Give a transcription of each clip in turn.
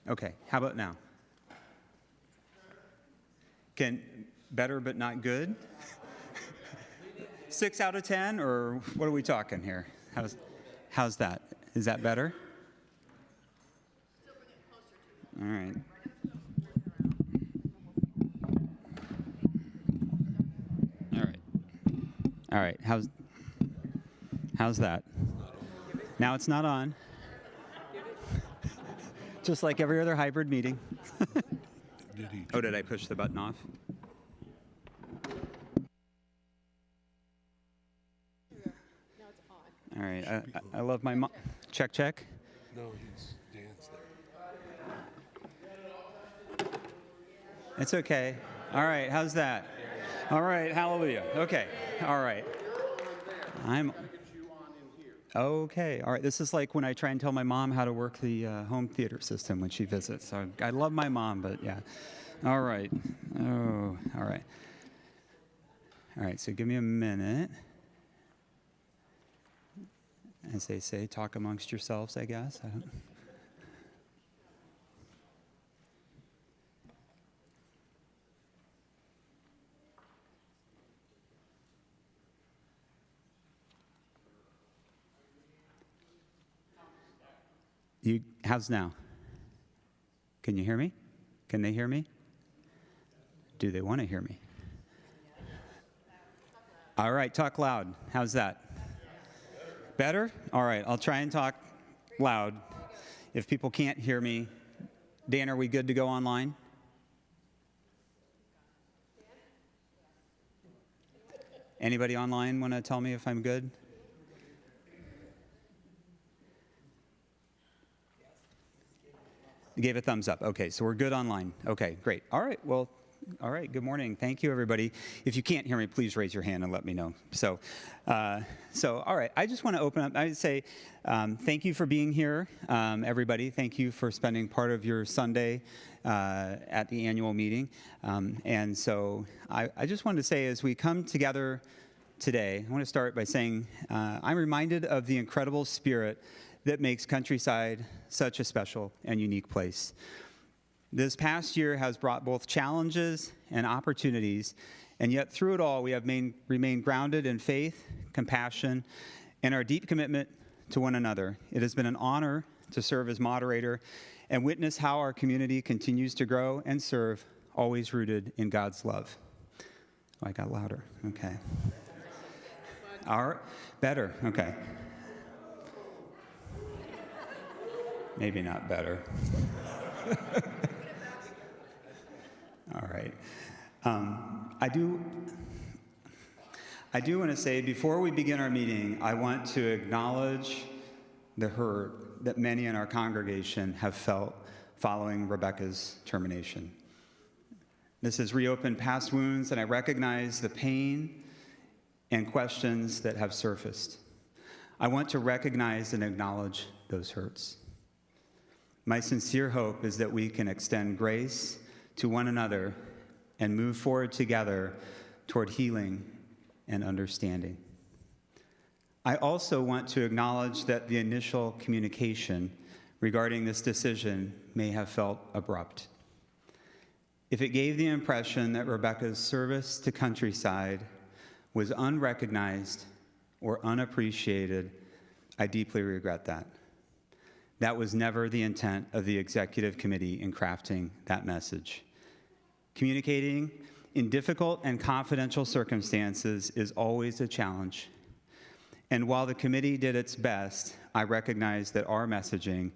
Okay, how about now? Better but not good? 6 out of 10, or what are we talking here? How's that? Is that better? All right. All right. How's that? Now it's not on. Just like every other hybrid meeting. Oh, did I push the button off? All right. I love my mom. Check. No, Dan's there. It's okay. All right. How's that? All right. Hallelujah. Okay. All right. Okay. All right. This is like when I try and tell my mom how to work the home theater system when she visits. So I love my mom, but yeah. All right. Oh, all right. All right. So give me a minute. As they say, talk amongst yourselves, I guess. I don't... How's now? Can you hear me? Can they hear me? Do they want to hear me? All right, talk loud. How's that? Better? All right, I'll try and talk loud. If people can't hear me, Dan, are we good to go online? Anybody online want to tell me if I'm good? You gave a thumbs up. Okay, so we're good online. Okay, great. All right, well, all right, good morning. Thank you, everybody. If you can't hear me, please raise your hand and let me know. So all right, I just want to open up. I would say thank you for being here, everybody. Thank you for spending part of your Sunday at the annual meeting. And so I just wanted to say, as we come together today, I want to start by saying I'm reminded of the incredible spirit that makes Countryside such a special and unique place. This past year has brought both challenges and opportunities, and yet through it all, we have remained grounded in faith, compassion, and our deep commitment to one another. It has been an honor to serve as moderator and witness how our community continues to grow and serve, always rooted in God's love. Oh, I got louder. Okay. All right. Better. Okay. Maybe not better. All right. I do want to say, before we begin our meeting, I want to acknowledge the hurt that many in our congregation have felt following Rebecca's termination. This has reopened past wounds, and I recognize the pain and questions that have surfaced. I want to recognize and acknowledge those hurts. My sincere hope is that we can extend grace to one another and move forward together toward healing and understanding. I also want to acknowledge that the initial communication regarding this decision may have felt abrupt. If it gave the impression that Rebecca's service to Countryside was unrecognized or unappreciated, I deeply regret that. That was never the intent of the executive committee in crafting that message. Communicating in difficult and confidential circumstances is always a challenge. And while the committee did its best, I recognize that our messaging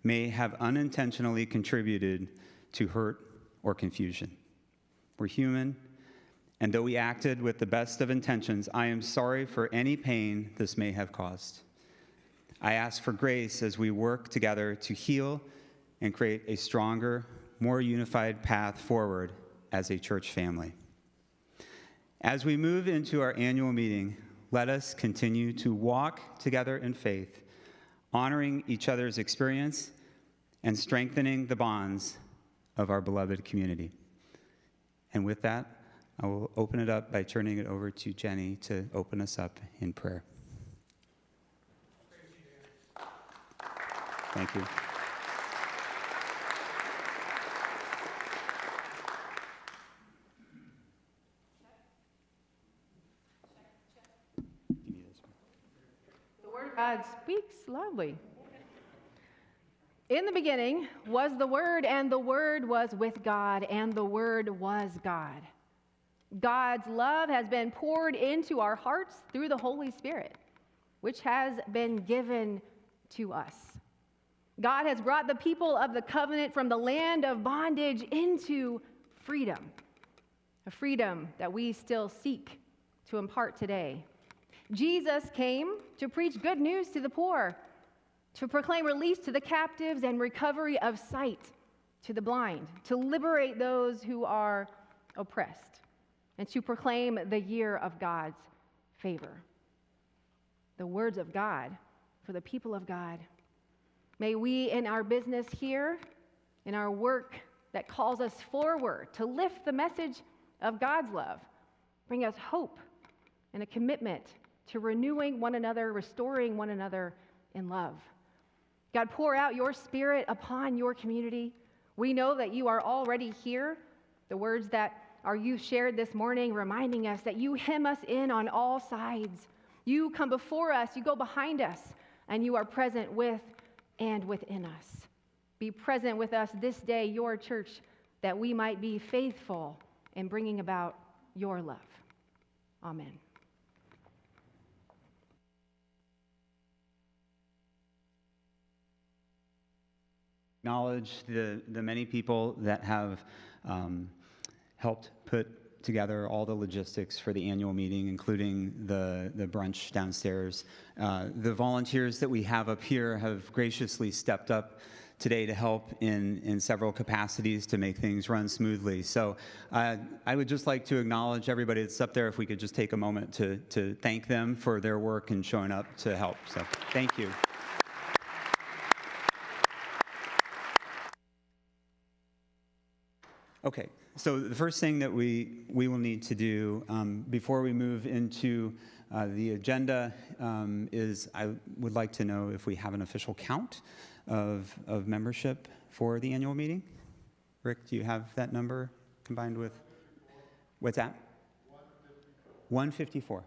may have unintentionally contributed to hurt or confusion. We're human, and though we acted with the best of intentions, I am sorry for any pain this may have caused. I ask for grace as we work together to heal and create a stronger, more unified path forward as a church family. As we move into our annual meeting, let us continue to walk together in faith, honoring each other's experience and strengthening the bonds of our beloved community. And with that, I will open it up by turning it over to Jenny to open us up in prayer. Thank you. God speaks loudly. In the beginning was the Word, and the Word was with God, and the Word was God. God's love has been poured into our hearts through the Holy Spirit, which has been given to us. God has brought the people of the covenant from the land of bondage into freedom, a freedom that we still seek to impart today. Jesus came to preach good news to the poor, to proclaim release to the captives and recovery of sight to the blind, to liberate those who are oppressed, and to proclaim the year of God's favor. The words of God for the people of God. May we in our business here, in our work that calls us forward to lift the message of God's love, bring us hope and a commitment to renewing one another, restoring one another in love. God, pour out your Spirit upon your community. We know that you are already here. The words that our youth shared this morning reminding us that you hem us in on all sides. You come before us, you go behind us, and you are present with and within us. Be present with us this day, your church, that we might be faithful in bringing about your love. Amen. Acknowledge the many people that have helped put together all the logistics for the annual meeting, including the brunch downstairs. The volunteers that we have up here have graciously stepped up today to help in several capacities to make things run smoothly. So I would just like to acknowledge everybody that's up there. If we could just take a moment to thank them for their work and showing up to help. So thank you. Okay, so the first thing that we will need to do before we move into the agenda is I would like to know if we have an official count of membership for the annual meeting. Rick, do you have that number combined with, what's that? 154.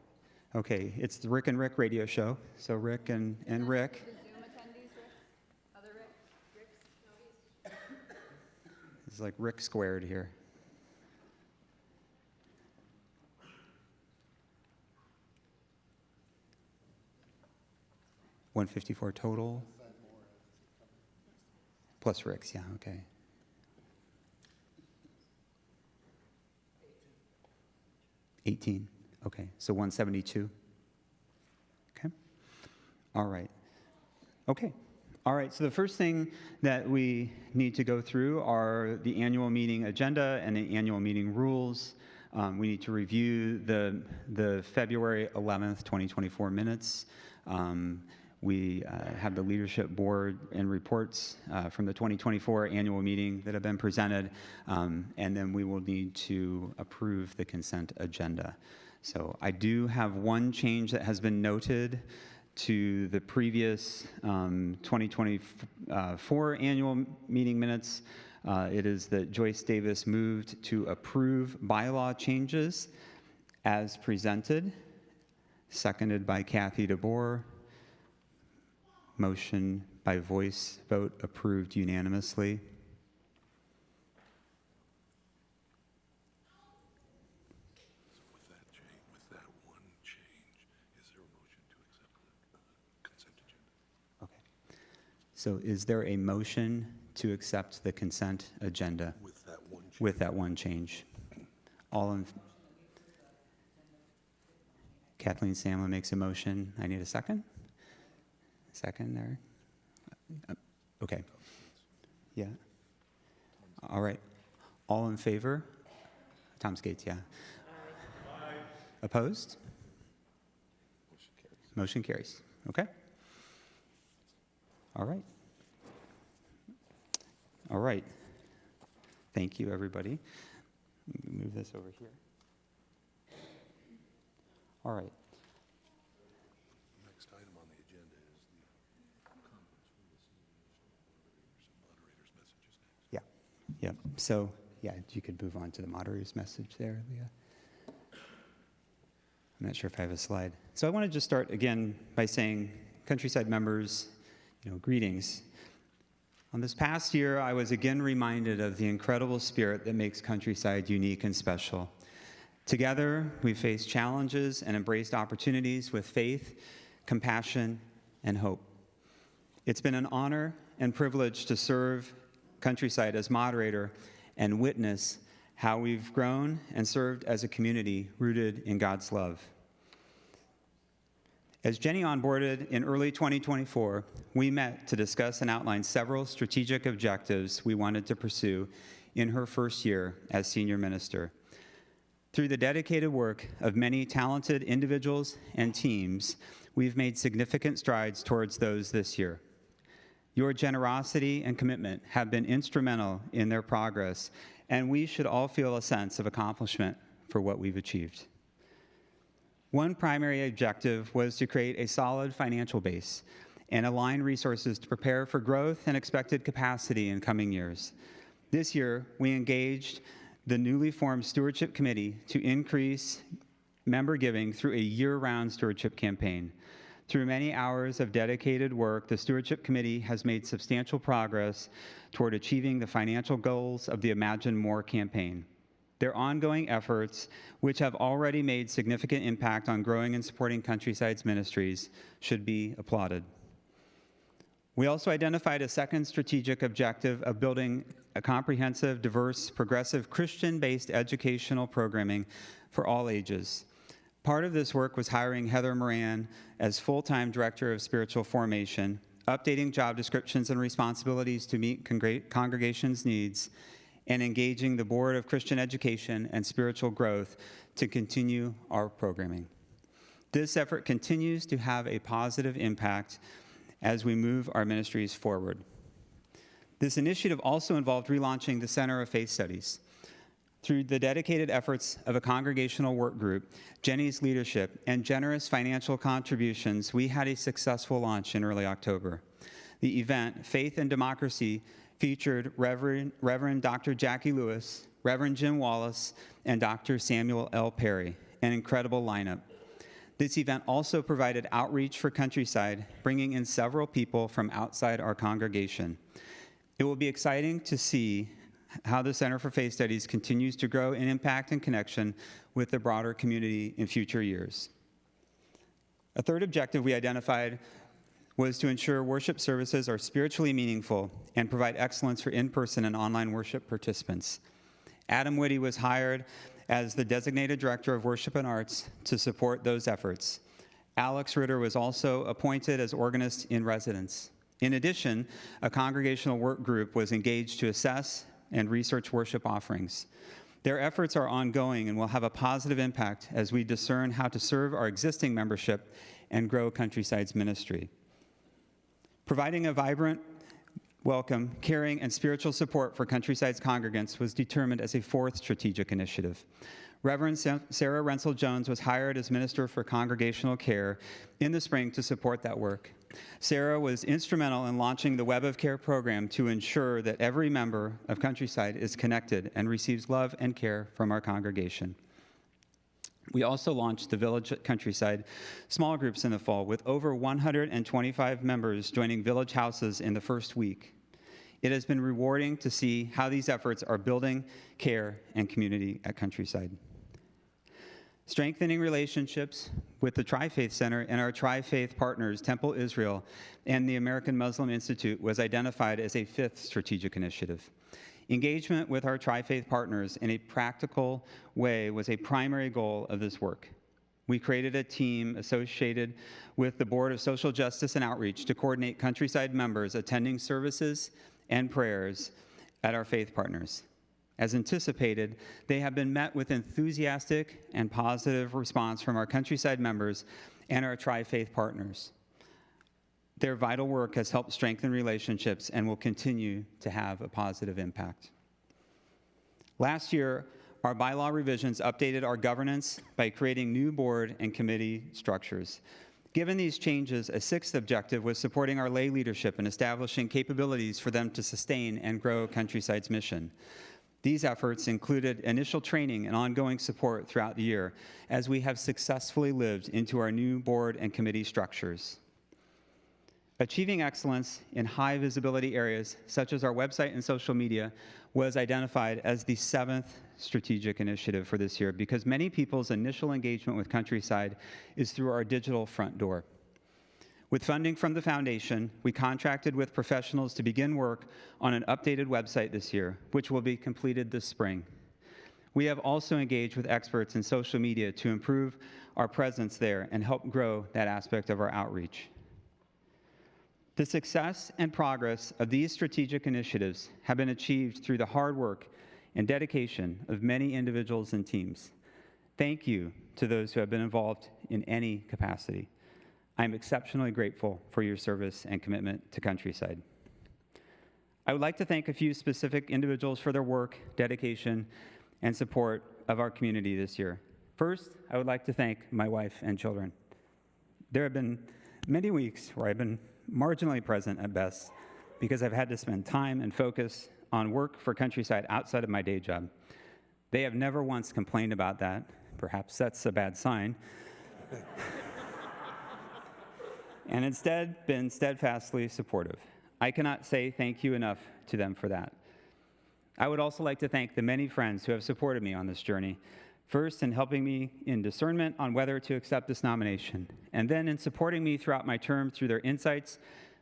Okay, it's the Rick and Rick radio show. So Rick and Rick. It's like Rick squared here. $154 total. Plus Rick's, yeah, okay. 18, okay, so 172. Okay, all right, okay. All right, so the first thing that we need to go through are the annual meeting agenda and the annual meeting rules. We need to review the February 11th, 2024 minutes. We have the leadership board and reports from the 2024 annual meeting that have been presented, and then we will need to approve the consent agenda. So I do have one change that has been noted to the previous 2024 annual meeting minutes. It is that Joyce Davis moved to approve bylaw changes as presented, seconded by Kathy DeBoer. Motion by voice vote approved unanimously. With that one change, is there a motion to accept the consent agenda? Okay. So is there a motion to accept the consent agenda With that one change. with that one change? All in. Kathleen Samla makes a motion. I need a second. Second there. Okay. Yeah. All right. All in favor? Tom Skates, yeah. Aye. Opposed? Motion carries. Okay. All right. All right. Thank you, everybody. Move this over here. All right. Next item on the agenda is the comments from the moderators' messages next. Yeah. Yeah. So, yeah, you could move on to the moderator's message there, Leah. I'm not sure if I have a slide. So I want to just start again by saying Countryside members, greetings. On this past year, I was again reminded of the incredible spirit that makes Countryside unique and special. Together, we faced challenges and embraced opportunities with faith, compassion, and hope. It's been an honor and privilege to serve Countryside as moderator and witness how we've grown and served as a community rooted in God's love. As Jenny onboarded in early 2024, we met to discuss and outline several strategic objectives we wanted to pursue in her first year as senior minister. Through the dedicated work of many talented individuals and teams, we've made significant strides towards those this year. Your generosity and commitment have been instrumental in their progress, and we should all feel a sense of accomplishment for what we've achieved. One primary objective was to create a solid financial base and align resources to prepare for growth and expected capacity in coming years. This year, we engaged the newly formed Stewardship Committee to increase member giving through a year-round stewardship campaign. Through many hours of dedicated work, the Stewardship Committee has made substantial progress toward achieving the financial goals of the Imagine More campaign. Their ongoing efforts, which have already made significant impact on growing and supporting Countryside's ministries, should be applauded. We also identified a second strategic objective of building a comprehensive, diverse, progressive, Christian-based educational programming for all ages. Part of this work was hiring Heather Moran as full-time Director of Spiritual Formation, updating job descriptions and responsibilities to meet congregations' needs, and engaging the Board of Christian Education and Spiritual Growth to continue our programming. This effort continues to have a positive impact as we move our ministries forward. This initiative also involved relaunching the Center of Faith Studies. Through the dedicated efforts of a congregational work group, Jenny's leadership, and generous financial contributions, we had a successful launch in early October. The event, Faith and Democracy, featured Reverend Dr. Jackie Lewis, Reverend Jim Wallace, and Dr. Samuel L. Perry, an incredible lineup. This event also provided outreach for Countryside, bringing in several people from outside our congregation. It will be exciting to see how the Center for Faith Studies continues to grow in impact and connection with the broader community in future years. A third objective we identified was to ensure worship services are spiritually meaningful and provide excellence for in-person and online worship participants. Adam Whitty was hired as the designated Director of Worship and Arts to support those efforts. Alex Ritter was also appointed as organist in residence. In addition, a congregational work group was engaged to assess and research worship offerings. Their efforts are ongoing and will have a positive impact as we discern how to serve our existing membership and grow Countryside's ministry. Providing a vibrant, welcome, caring, and spiritual support for Countryside's congregants was determined as a fourth strategic initiative. Reverend Sarah Rensel-Jones was hired as Minister for Congregational Care in the spring to support that work. Sarah was instrumental in launching the Web of Care program to ensure that every member of Countryside is connected and receives love and care from our congregation. We also launched the Village at Countryside small groups in the fall, with over 125 members joining Village Houses in the first week. It has been rewarding to see how these efforts are building care and community at Countryside. Strengthening relationships with the Tri-Faith Center and our Tri-Faith partners, Temple Israel and the American Muslim Institute, was identified as a fifth strategic initiative. Engagement with our Tri-Faith partners in a practical way was a primary goal of this work. We created a team associated with the Board of Social Justice and Outreach to coordinate Countryside members attending services and prayers at our faith partners. As anticipated, they have been met with enthusiastic and positive response from our Countryside members and our Tri-Faith partners. Their vital work has helped strengthen relationships and will continue to have a positive impact. Last year, our bylaw revisions updated our governance by creating new board and committee structures. Given these changes, a sixth objective was supporting our lay leadership and establishing capabilities for them to sustain and grow Countryside's mission. These efforts included initial training and ongoing support throughout the year as we have successfully lived into our new board and committee structures. Achieving excellence in high visibility areas such as our website and social media was identified as the 7th strategic initiative for this year because many people's initial engagement with Countryside is through our digital front door. With funding from the foundation, we contracted with professionals to begin work on an updated website this year, which will be completed this spring. We have also engaged with experts in social media to improve our presence there and help grow that aspect of our outreach. The success and progress of these strategic initiatives have been achieved through the hard work and dedication of many individuals and teams. Thank you to those who have been involved in any capacity. I am exceptionally grateful for your service and commitment to Countryside. I would like to thank a few specific individuals for their work, dedication, and support of our community this year. First, I would like to thank my wife and children. There have been many weeks where I've been marginally present at best because I've had to spend time and focus on work for Countryside outside of my day job. They have never once complained about that. Perhaps that's a bad sign. And instead been steadfastly supportive. I cannot say thank you enough to them for that. I would also like to thank the many friends who have supported me on this journey, first in helping me in discernment on whether to accept this nomination, and then in supporting me throughout my term through their insights,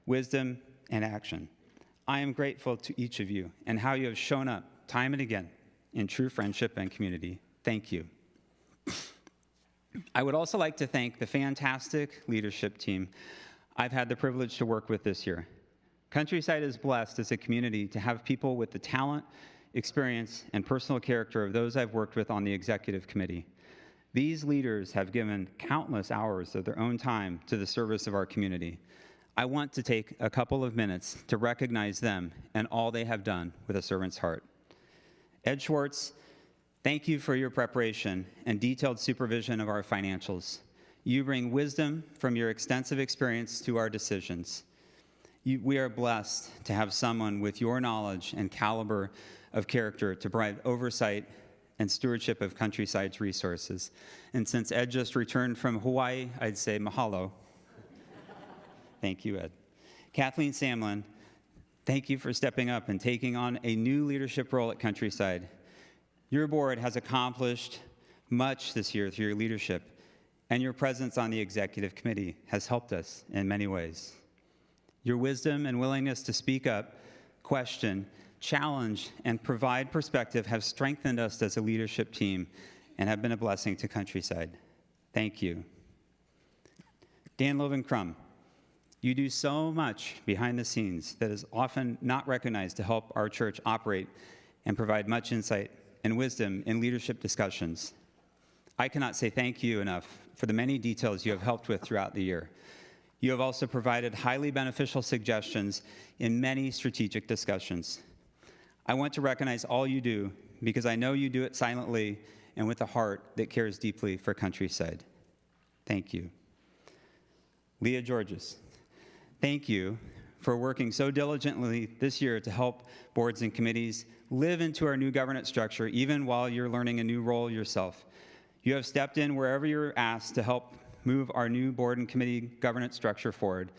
wisdom, and action. I am grateful to each of you and how you have shown up time and again in true friendship and community. Thank you. I would also like to thank the fantastic leadership team I've had the privilege to work with this year. Countryside is blessed as a community to have people with the talent, experience, and personal character of those I've worked with on the executive committee. These leaders have given countless hours of their own time to the service of our community. I want to take a couple of minutes to recognize them and all they have done with a servant's heart. Ed Schwartz, thank you for your preparation and detailed supervision of our financials. You bring wisdom from your extensive experience to our decisions. We are blessed to have someone with your knowledge and caliber of character to provide oversight and stewardship of Countryside's resources. And since Ed just returned from Hawaii, I'd say mahalo. Thank you, Ed. Kathleen Samlin, thank you for stepping up and taking on a new leadership role at Countryside. Your board has accomplished much this year through your leadership, and your presence on the executive committee has helped us in many ways. Your wisdom and willingness to speak up, question, challenge, and provide perspective have strengthened us as a leadership team and have been a blessing to Countryside. Thank you. Dan Loven-Crum, you do so much behind the scenes that is often not recognized to help our church operate and provide much insight and wisdom in leadership discussions. I cannot say thank you enough for the many details you have helped with throughout the year. You have also provided highly beneficial suggestions in many strategic discussions. I want to recognize all you do because I know you do it silently and with a heart that cares deeply for Countryside. Thank you. Leah Georges, thank you for working so diligently this year to help boards and committees live into our new governance structure even while you're learning a new role yourself. You have stepped in wherever you're asked to help move our new board and committee governance structure forward.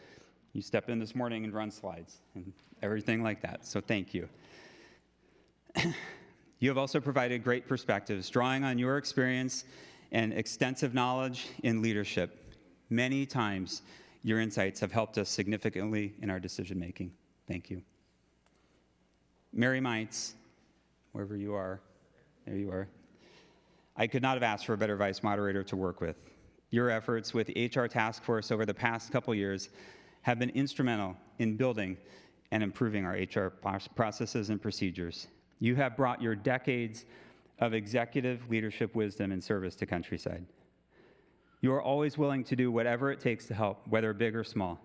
You stepped in this morning and run slides and everything like that, so thank you. You have also provided great perspectives, drawing on your experience and extensive knowledge in leadership. Many times, your insights have helped us significantly in our decision-making. Thank you. Mary Meitz, wherever you are, there you are. I could not have asked for a better vice moderator to work with. Your efforts with the HR task force over the past couple years have been instrumental in building and improving our HR processes and procedures. You have brought your decades of executive leadership wisdom and service to Countryside. You are always willing to do whatever it takes to help, whether big or small.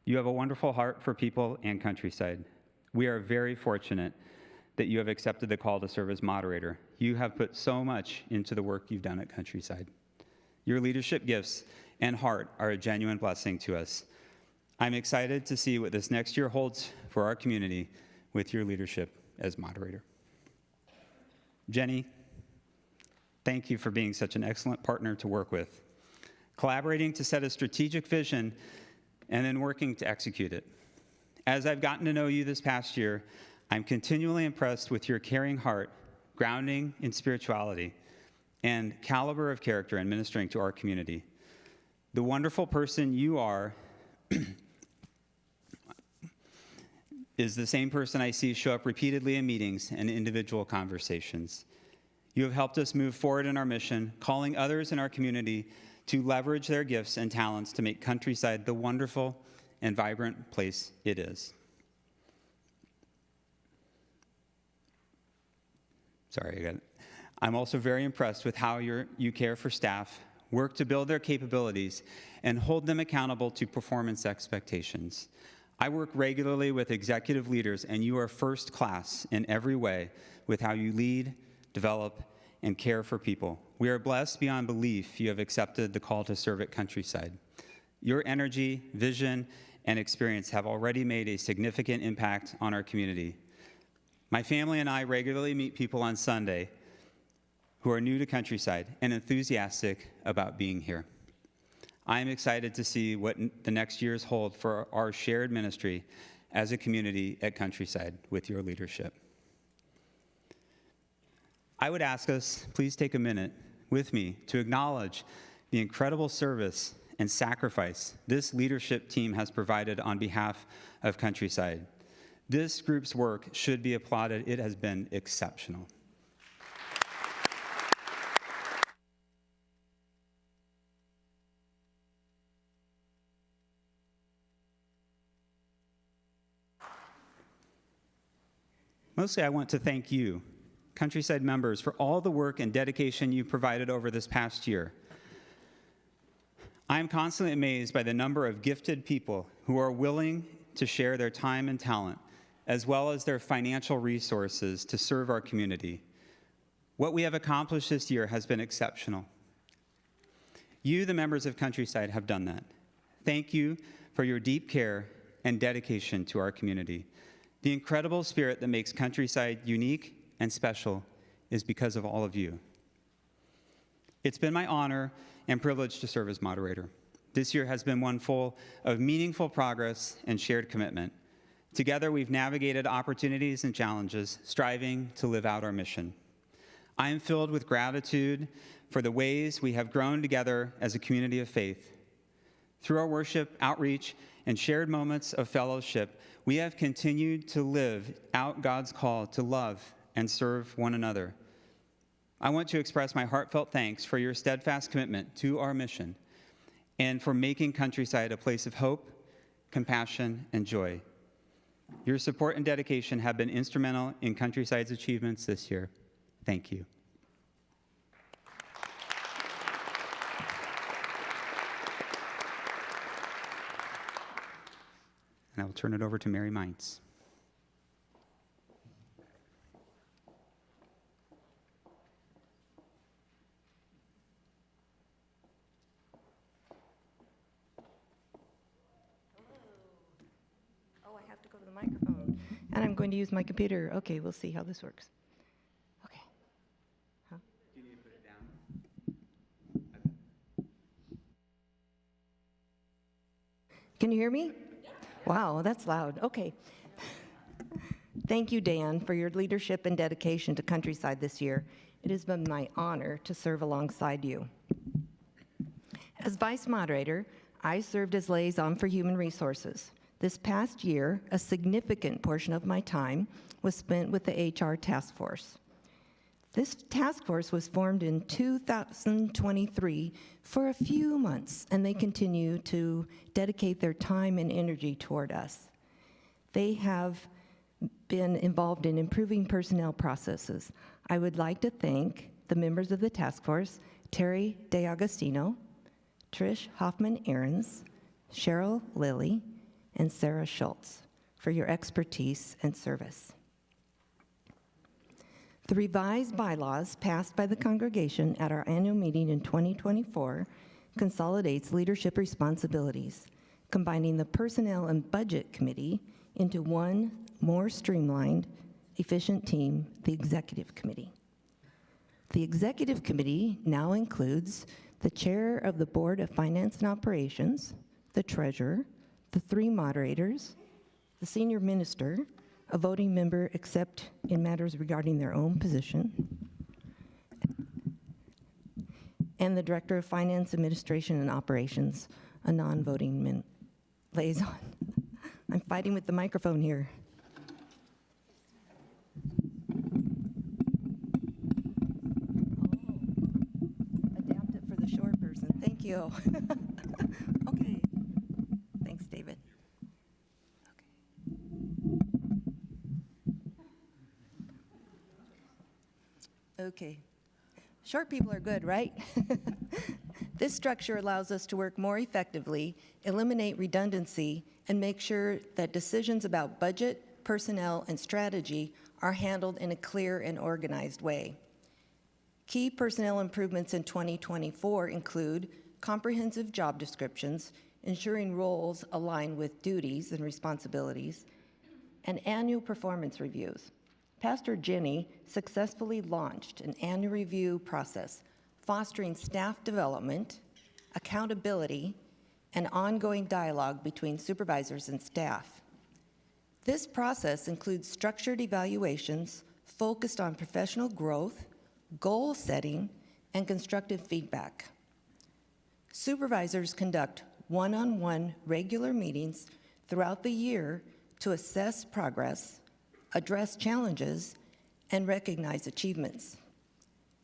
You have a wonderful heart for people and Countryside. We are very fortunate that you have accepted the call to serve as moderator. You have put so much into the work you've done at Countryside. Your leadership gifts and heart are a genuine blessing to us. I'm excited to see what this next year holds for our community with your leadership as moderator. Jenny, thank you for being such an excellent partner to work with. Collaborating to set a strategic vision and then working to execute it. As I've gotten to know you this past year, I'm continually impressed with your caring heart, grounding in spirituality, and caliber of character in ministering to our community. The wonderful person you are is the same person I see show up repeatedly in meetings and individual conversations. You have helped us move forward in our mission, calling others in our community to leverage their gifts and talents to make Countryside the wonderful and vibrant place it is. Sorry, I got it. I'm also very impressed with how you care for staff, work to build their capabilities, and hold them accountable to performance expectations. I work regularly with executive leaders, and you are first class in every way with how you lead, develop, and care for people. We are blessed beyond belief you have accepted the call to serve at Countryside. Your energy, vision, and experience have already made a significant impact on our community. My family and I regularly meet people on Sunday who are new to Countryside and enthusiastic about being here. I am excited to see what the next years hold for our shared ministry as a community at Countryside with your leadership. I would ask us, please take a minute with me to acknowledge the incredible service and sacrifice this leadership team has provided on behalf of Countryside. This group's work should be applauded. It has been exceptional. Mostly, I want to thank you, Countryside members, for all the work and dedication you provided over this past year. I am constantly amazed by the number of gifted people who are willing to share their time and talent, as well as their financial resources to serve our community. What we have accomplished this year has been exceptional. You, the members of Countryside, have done that. Thank you for your deep care and dedication to our community. The incredible spirit that makes Countryside unique and special is because of all of you. It's been my honor and privilege to serve as moderator. This year has been one full of meaningful progress and shared commitment. Together, we've navigated opportunities and challenges, striving to live out our mission. I am filled with gratitude for the ways we have grown together as a community of faith. Through our worship, outreach, and shared moments of fellowship, we have continued to live out God's call to love and serve one another. I want to express my heartfelt thanks for your steadfast commitment to our mission and for making Countryside a place of hope, compassion, and joy. Your support and dedication have been instrumental in Countryside's achievements this year. Thank you. And I will turn it over to Mary Mines. Oh, I have to go to the microphone. And I'm going to use my computer. Okay, we'll see how this works. Okay. Huh? Do you need to put it down? Can you hear me? Wow, that's loud. Okay. Thank you, Dan, for your leadership and dedication to Countryside this year. It has been my honor to serve alongside you. As vice moderator, I served as liaison for human resources. This past year, a significant portion of my time was spent with the HR task force. This task force was formed in 2023 for a few months, and they continue to dedicate their time and energy toward us. They have been involved in improving personnel processes. I would like to thank the members of the task force, Terry DeAgostino, Trish Hoffman-Ahrens, Cheryl Lilly, and Sarah Schultz for your expertise and service. The revised bylaws passed by the congregation at our annual meeting in 2024 consolidates leadership responsibilities, combining the Personnel and Budget Committee into one more streamlined, efficient team, the Executive Committee. The Executive Committee now includes the Chair of the Board of Finance and Operations, the Treasurer, the 3 moderators, the senior minister, a voting member except in matters regarding their own position, and the Director of Finance, Administration, and Operations, a non-voting liaison. I'm fighting with the microphone here. Adapt it for the short person. Thank you. Okay. Thanks, David. Okay. Short people are good, right? This structure allows us to work more effectively, eliminate redundancy, and make sure that decisions about budget, personnel, and strategy are handled in a clear and organized way. Key personnel improvements in 2024 include comprehensive job descriptions, ensuring roles align with duties and responsibilities, and annual performance reviews. Pastor Jenny successfully launched an annual review process, fostering staff development, accountability, and ongoing dialogue between supervisors and staff. This process includes structured evaluations focused on professional growth, goal setting, and constructive feedback. Supervisors conduct one-on-one regular meetings throughout the year to assess progress, address challenges, and recognize achievements.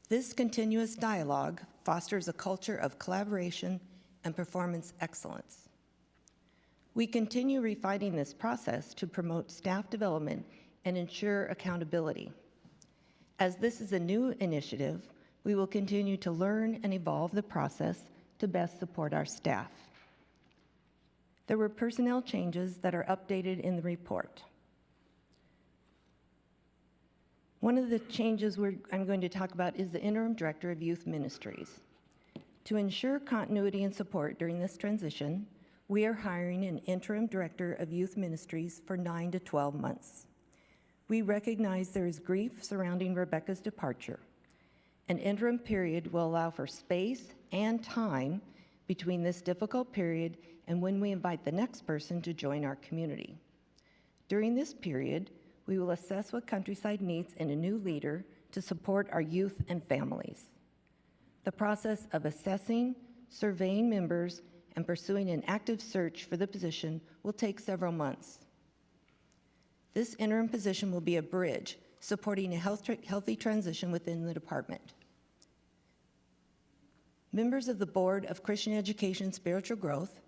This continuous dialogue fosters a culture of collaboration and performance excellence. We continue refining this process to promote staff development and ensure accountability. As this is a new initiative, we will continue to learn and evolve the process to best support our staff. There were personnel changes that are updated in the report. One of the changes I'm going to talk about is the Interim Director of Youth Ministries. To ensure continuity and support during this transition, we are hiring an Interim Director of Youth Ministries for 9 to 12 months. We recognize there is grief surrounding Rebecca's departure. An interim period will allow for space and time between this difficult period and when we invite the next person to join our community. During this period, we will assess what Countryside needs in a new leader to support our youth and families. The process of assessing, surveying members, and pursuing an active search for the position will take several months. This interim position will be a bridge supporting a healthy transition within the department. Members of the Board of Christian Education and Spiritual Growth,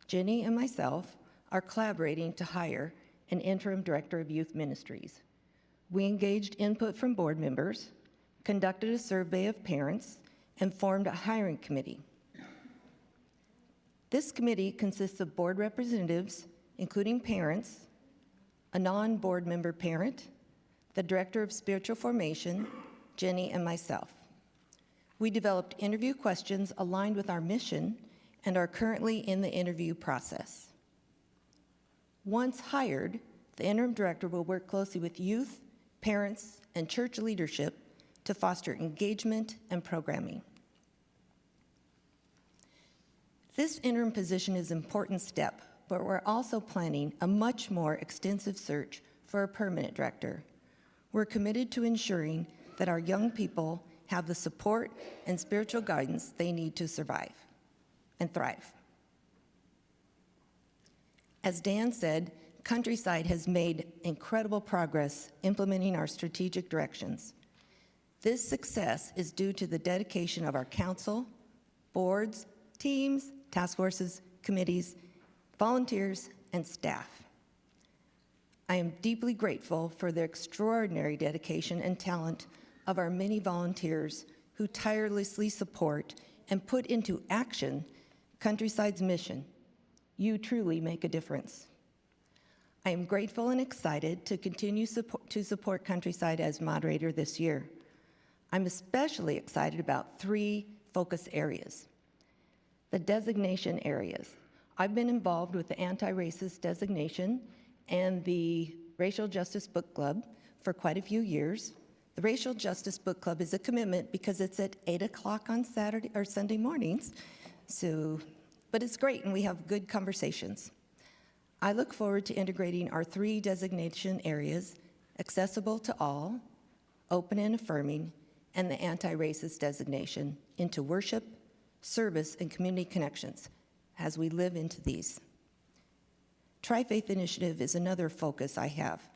Jenny and myself, are collaborating to hire an interim director of youth ministries. We engaged input from board members, conducted a survey of parents, and formed a hiring committee. This committee consists of board representatives, including parents, a non-board member parent, the director of spiritual formation, Jenny, and myself. We developed interview questions aligned with our mission and are currently in the interview process. Once hired, the interim director will work closely with youth, parents, and church leadership to foster engagement and programming. This interim position is an important step, but we're also planning a much more extensive search for a permanent director. We're committed to ensuring that our young people have the support and spiritual guidance they need to survive and thrive. As Dan said, Countryside has made incredible progress implementing our strategic directions. This success is due to the dedication of our council, boards, teams, task forces, committees, volunteers, and staff. I am deeply grateful for the extraordinary dedication and talent of our many volunteers who tirelessly support and put into action Countryside's mission. You truly make a difference. I am grateful and excited to continue to support Countryside as moderator this year. I'm especially excited about 3 focus areas. The designation areas. I've been involved with the anti-racist designation and the Racial Justice Book Club for quite a few years. The Racial Justice Book Club is a commitment because it's at 8 o'clock on Saturday or Sunday mornings. But it's great and we have good conversations. I look forward to integrating our 3 designation areas, accessible to all, open and affirming, and the anti-racist designation, into worship, service, and community connections as we live into these. Tri-Faith Initiative is another focus I have.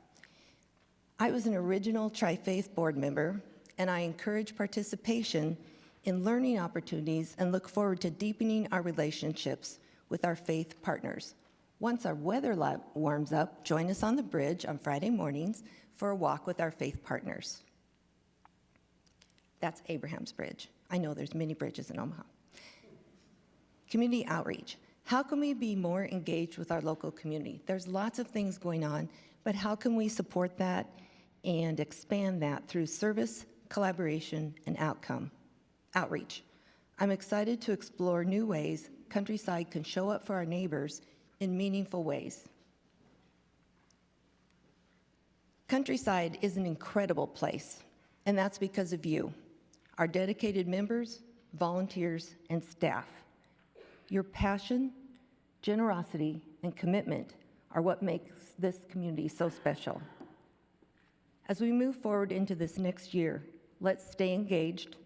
I was an original Tri-Faith board member, and I encourage participation in learning opportunities and look forward to deepening our relationships with our faith partners. Once our weather warms up, join us on the bridge on Friday mornings for a walk with our faith partners. That's Abraham's Bridge. I know there's many bridges in Omaha. Community outreach. How can we be more engaged with our local community? There's lots of things going on, but how can we support that and expand that through service, collaboration, and outreach? I'm excited to explore new ways Countryside can show up for our neighbors in meaningful ways. Countryside is an incredible place, and that's because of you, our dedicated members, volunteers, and staff. Your passion, generosity, and commitment are what makes this community so special. As we move forward into this next year, let's stay engaged,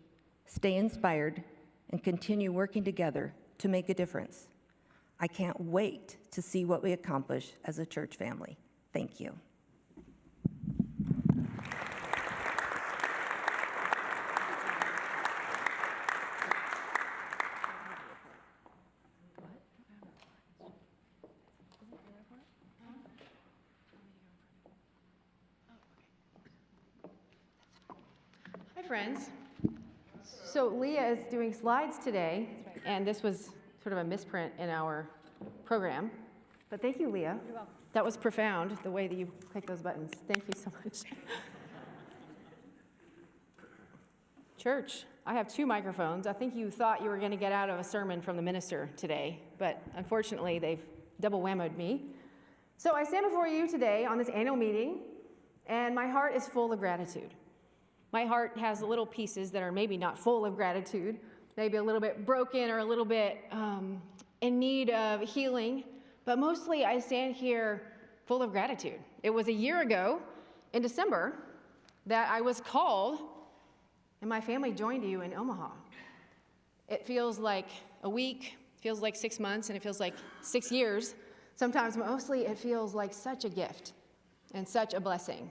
stay inspired, and continue working together to make a difference. I can't wait to see what we accomplish as a church family. Thank you. Hi, friends. So Leah is doing slides today, and this was sort of a misprint in our program. But thank you, Leah. You're welcome. That was profound, the way that you click those buttons. Thank you so much. Church, I have 2 microphones. I think you thought you were going to get out of a sermon from the minister today, but unfortunately, they've double whammied me. So I stand before you today on this annual meeting, and my heart is full of gratitude. My heart has little pieces that are maybe not full of gratitude, maybe a little bit broken or a little bit in need of healing, but mostly I stand here full of gratitude. It was a year ago in December that I was called and my family joined you in Omaha. It feels like a week, feels like 6 months, and it feels like 6 years. Sometimes mostly it feels like such a gift and such a blessing.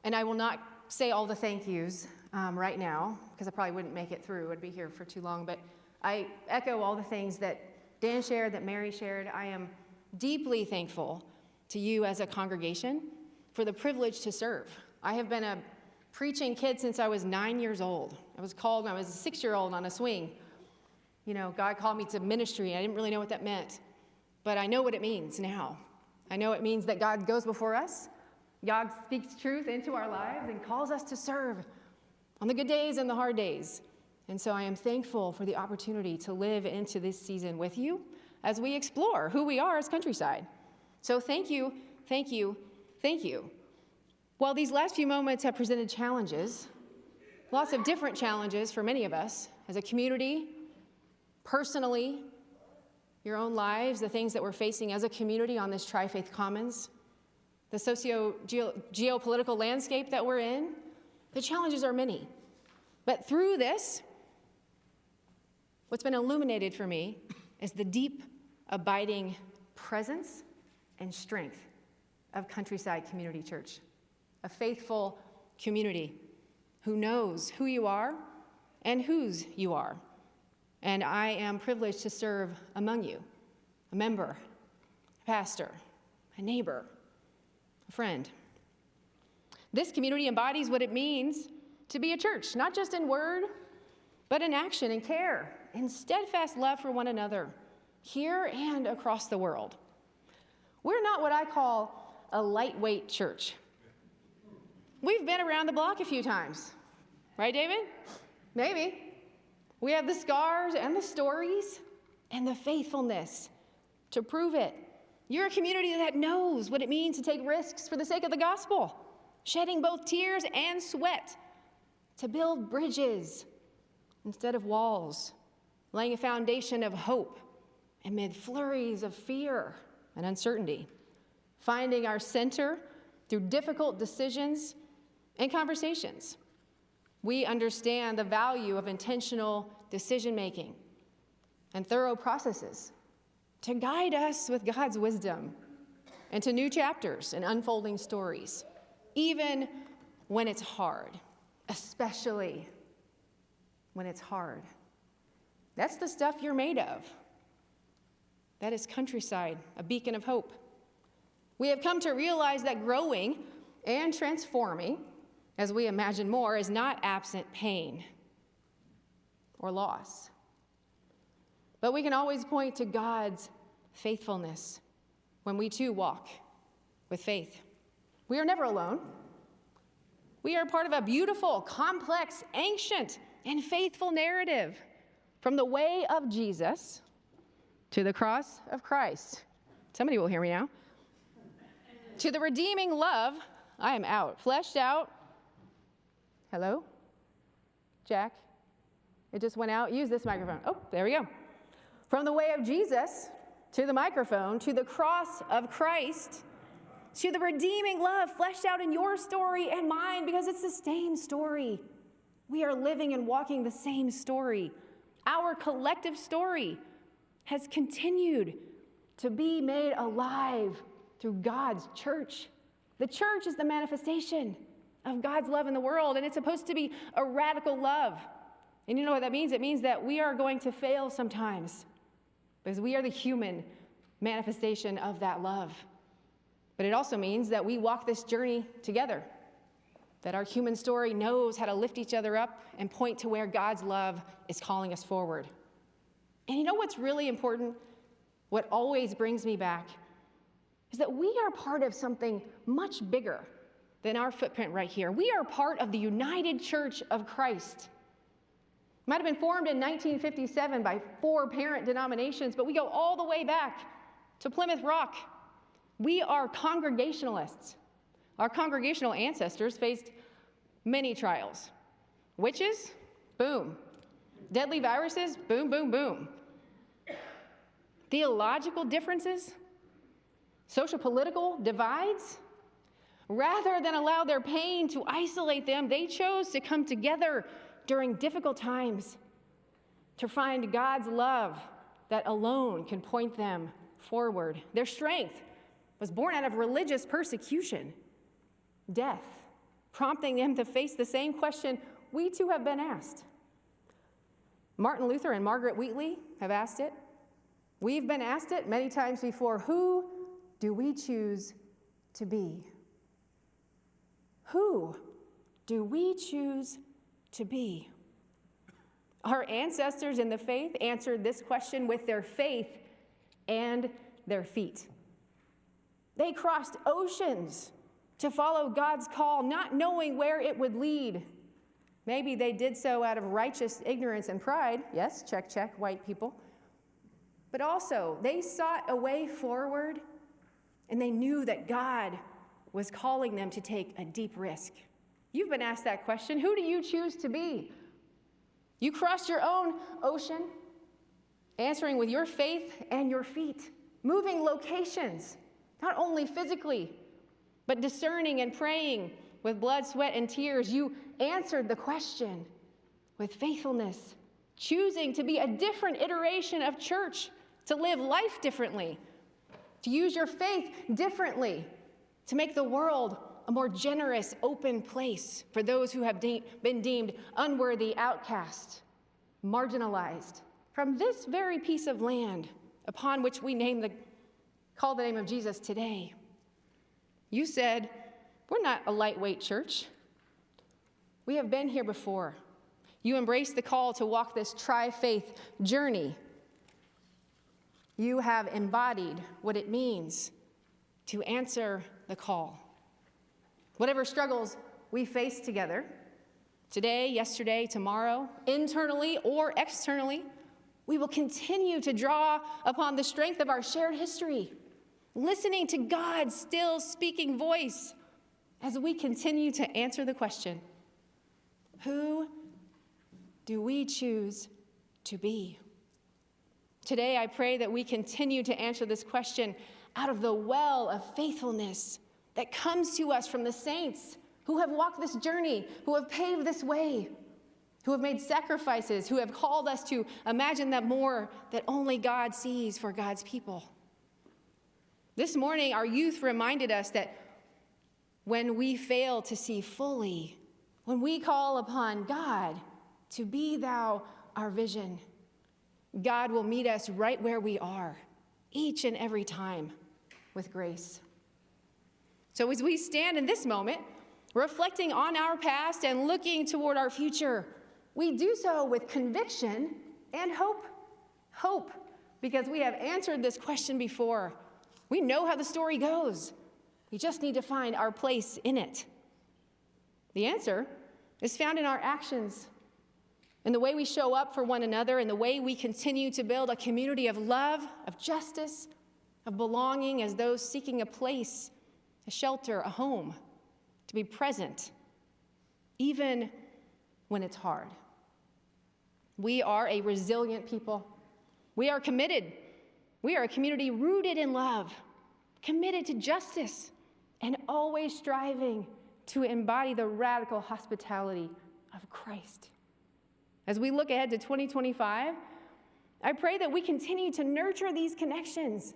And I will not say all the thank yous right now, because I probably wouldn't make it through. I'd be here for too long. But I echo all the things that Dan shared, that Mary shared. I am deeply thankful to you as a congregation for the privilege to serve. I have been a preaching kid since I was 9 years old. I was called when I was a 6-year-old on a swing. You know, God called me to ministry. I didn't really know what that meant, but I know what it means now. I know it means that God goes before us. God speaks truth into our lives and calls us to serve on the good days and the hard days. And so I am thankful for the opportunity to live into this season with you as we explore who we are as Countryside. So thank you, thank you, thank you. While these last few moments have presented challenges, lots of different challenges for many of us as a community, personally, your own lives, the things that we're facing as a community on this Tri-Faith Commons, the geopolitical landscape that we're in, the challenges are many. But through this, what's been illuminated for me is the deep, abiding presence and strength of Countryside Community Church, a faithful community who knows who you are and whose you are. And I am privileged to serve among you, a member, a pastor, a neighbor, a friend. This community embodies what it means to be a church, not just in word, but in action and care, in steadfast love for one another, here and across the world. We're not what I call a lightweight church. We've been around the block a few times, right, David? Maybe. We have the scars and the stories and the faithfulness to prove it. You're a community that knows what it means to take risks for the sake of the gospel, shedding both tears and sweat to build bridges instead of walls, laying a foundation of hope amid flurries of fear and uncertainty, finding our center through difficult decisions and conversations. We understand the value of intentional decision-making and thorough processes to guide us with God's wisdom into new chapters and unfolding stories, even when it's hard, especially when it's hard. That's the stuff you're made of. That is Countryside, a beacon of hope. We have come to realize that growing and transforming, as we imagine more, is not absent pain or loss. But we can always point to God's faithfulness when we too walk with faith. We are never alone. We are part of a beautiful, complex, ancient, and faithful narrative from the way of Jesus to the cross of Christ. Somebody will hear me now. To the redeeming love, I am out, fleshed out. Hello? Jack? It just went out. Use this microphone. Oh, there we go. From the way of Jesus to the microphone, to the cross of Christ, to the redeeming love fleshed out in your story and mine, because it's the same story. We are living and walking the same story. Our collective story has continued to be made alive through God's church. The church is the manifestation of God's love in the world, and it's supposed to be a radical love. And you know what that means? It means that we are going to fail sometimes, because we are the human manifestation of that love. But it also means that we walk this journey together, that our human story knows how to lift each other up and point to where God's love is calling us forward. And you know what's really important? What always brings me back is that we are part of something much bigger than our footprint right here. We are part of the United Church of Christ. It might have been formed in 1957 by 4 parent denominations, but we go all the way back to Plymouth Rock. We are Congregationalists. Our congregational ancestors faced many trials. Witches? Boom. Deadly viruses? Boom, boom, boom. Theological differences? Social-political divides? Rather than allow their pain to isolate them, they chose to come together during difficult times to find God's love that alone can point them forward. Their strength was born out of religious persecution, death, prompting them to face the same question we too have been asked. Martin Luther and Margaret Wheatley have asked it. We've been asked it many times before. Who do we choose to be? Who do we choose to be? Our ancestors in the faith answered this question with their faith and their feet. They crossed oceans to follow God's call, not knowing where it would lead. Maybe they did so out of righteous ignorance and pride. Yes, check, check, white people. But also, they sought a way forward, and they knew that God was calling them to take a deep risk. You've been asked that question. Who do you choose to be? You crossed your own ocean, answering with your faith and your feet, moving locations, not only physically, but discerning and praying with blood, sweat, and tears. You answered the question with faithfulness, choosing to be a different iteration of church, to live life differently, to use your faith differently, to make the world a more generous, open place for those who have been deemed unworthy, outcast, marginalized from this very piece of land upon which we call the name of Jesus today. You said, we're not a lightweight church. We have been here before. You embraced the call to walk this tri-faith journey. You have embodied what it means to answer the call. Whatever struggles we face together, today, yesterday, tomorrow, internally or externally, we will continue to draw upon the strength of our shared history, listening to God's still speaking voice as we continue to answer the question, who do we choose to be? Today, I pray that we continue to answer this question out of the well of faithfulness that comes to us from the saints who have walked this journey, who have paved this way, who have made sacrifices, who have called us to imagine that more that only God sees for God's people. This morning, our youth reminded us that when we fail to see fully, when we call upon God to be thou our vision, God will meet us right where we are, each and every time, with grace. So as we stand in this moment, reflecting on our past and looking toward our future, we do so with conviction and hope. Hope, because we have answered this question before. We know how the story goes. We just need to find our place in it. The answer is found in our actions, in the way we show up for one another, in the way we continue to build a community of love, of justice, of belonging as those seeking a place, a shelter, a home, to be present, even when it's hard. We are a resilient people. We are committed. We are a community rooted in love, committed to justice, and always striving to embody the radical hospitality of Christ. As we look ahead to 2025, I pray that we continue to nurture these connections,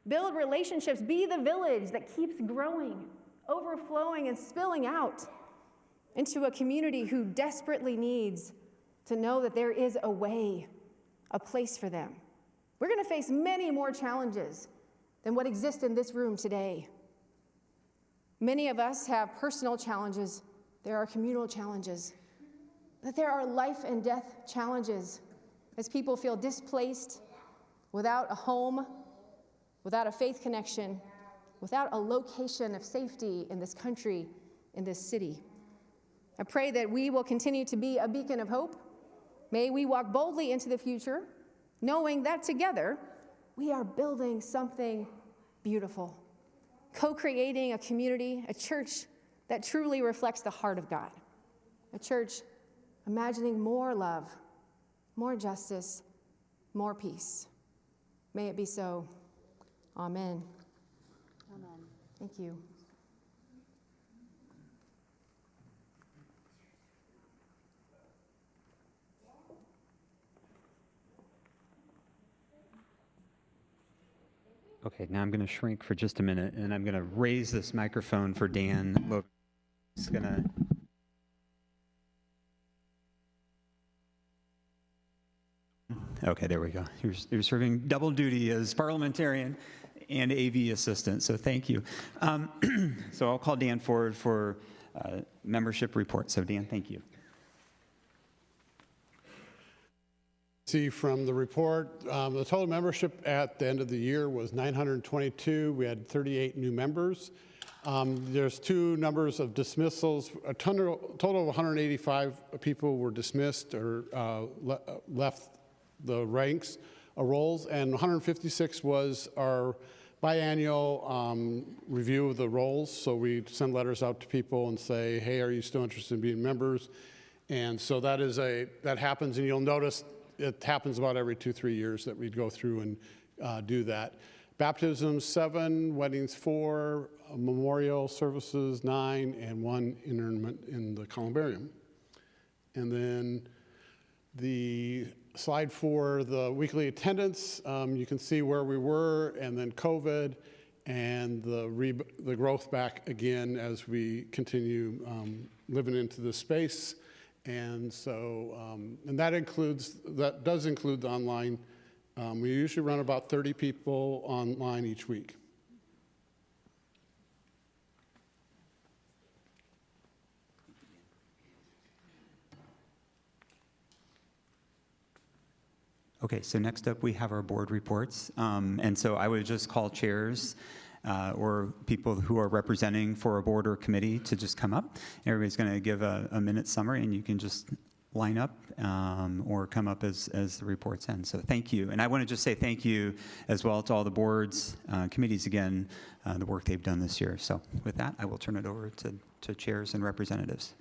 build relationships, be the village that keeps growing, overflowing, and spilling out into a community who desperately needs to know that there is a way, a place for them. We're going to face many more challenges than what exists in this room today. Many of us have personal challenges. There are communal challenges. That there are life and death challenges as people feel displaced, without a home, without a faith connection, without a location of safety in this country, in this city. I pray that we will continue to be a beacon of hope. May we walk boldly into the future, knowing that together we are building something beautiful, co-creating a community, a church that truly reflects the heart of God, a church imagining more love, more justice, more peace. May it be so. Amen. Amen. Thank you. Okay, now I'm going to shrink for just a minute, and I'm going to raise this microphone for Dan Loven. He's going to... Okay, there we go. You're serving double duty as parliamentarian and AV assistant, so thank you. So I'll call Dan forward for membership report. So Dan, thank you. See from the report, the total membership at the end of the year was 922. We had 38 new members. There's two numbers of dismissals. A total of 185 people were dismissed or left the ranks, roles, and 156 was our biannual review of the roles. So we send letters out to people and say, hey, are you still interested in being members? And so that happens, and you'll notice it happens about every 2-3 years that we'd go through and do that. Baptisms, 7, weddings, 4, memorial services, 9, and 1 interment in the columbarium. And then the slide for the weekly attendance, you can see where we were, and then COVID, and the growth back again as we continue living into this space. And so, and that does include the online. We usually run about 30 people online each week. Okay, so next up we have our board reports. And so I would just call chairs or people who are representing for a board or committee to just come up. Everybody's going to give a minute summary, and you can just line up or come up as the reports end. So thank you. And I want to just say thank you as well to all the boards, committees again, the work they've done this year. So with that, I will turn it over to chairs and representatives.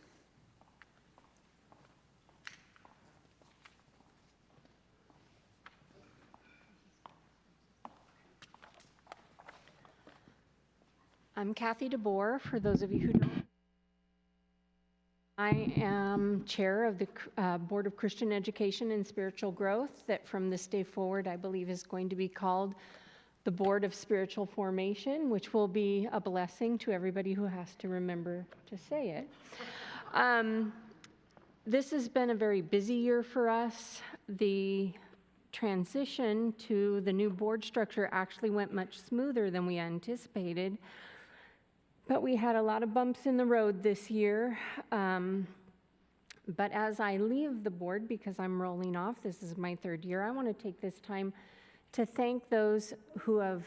I'm Kathy DeBoer, for those of you who don't. I am chair of the Board of Christian Education and Spiritual Growth, that from this day forward I believe is going to be called the Board of Spiritual Formation, which will be a blessing to everybody who has to remember to say it. This has been a very busy year for us. The transition to the new board structure actually went much smoother than we anticipated. But we had a lot of bumps in the road this year. But as I leave the board, because I'm rolling off, this is my third year, I want to take this time to thank those who have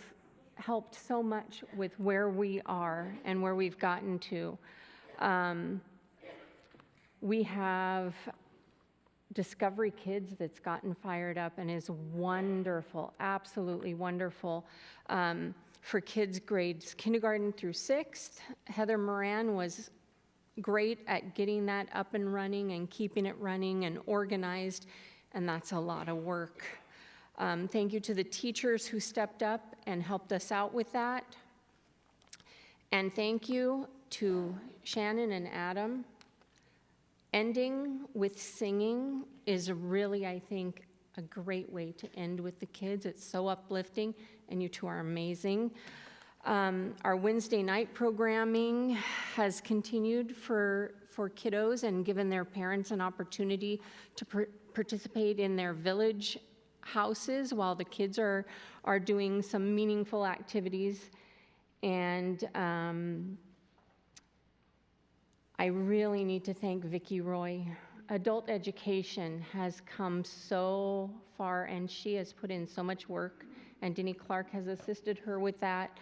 helped so much with where we are and where we've gotten to. We have Discovery Kids that's gotten fired up and is wonderful, absolutely wonderful. For kids grades kindergarten through 6th. Heather Moran was great at getting that up and running and keeping it running and organized, and that's a lot of work. Thank you to the teachers who stepped up and helped us out with that. And thank you to Shannon and Adam. Ending with singing is really, I think, a great way to end with the kids. It's so uplifting, and you two are amazing. Our Wednesday night programming has continued for kiddos and given their parents an opportunity to participate in their village houses while the kids are doing some meaningful activities. And I really need to thank Vicki Roy. Adult education has come so far, and she has put in so much work, and Denny Clark has assisted her with that.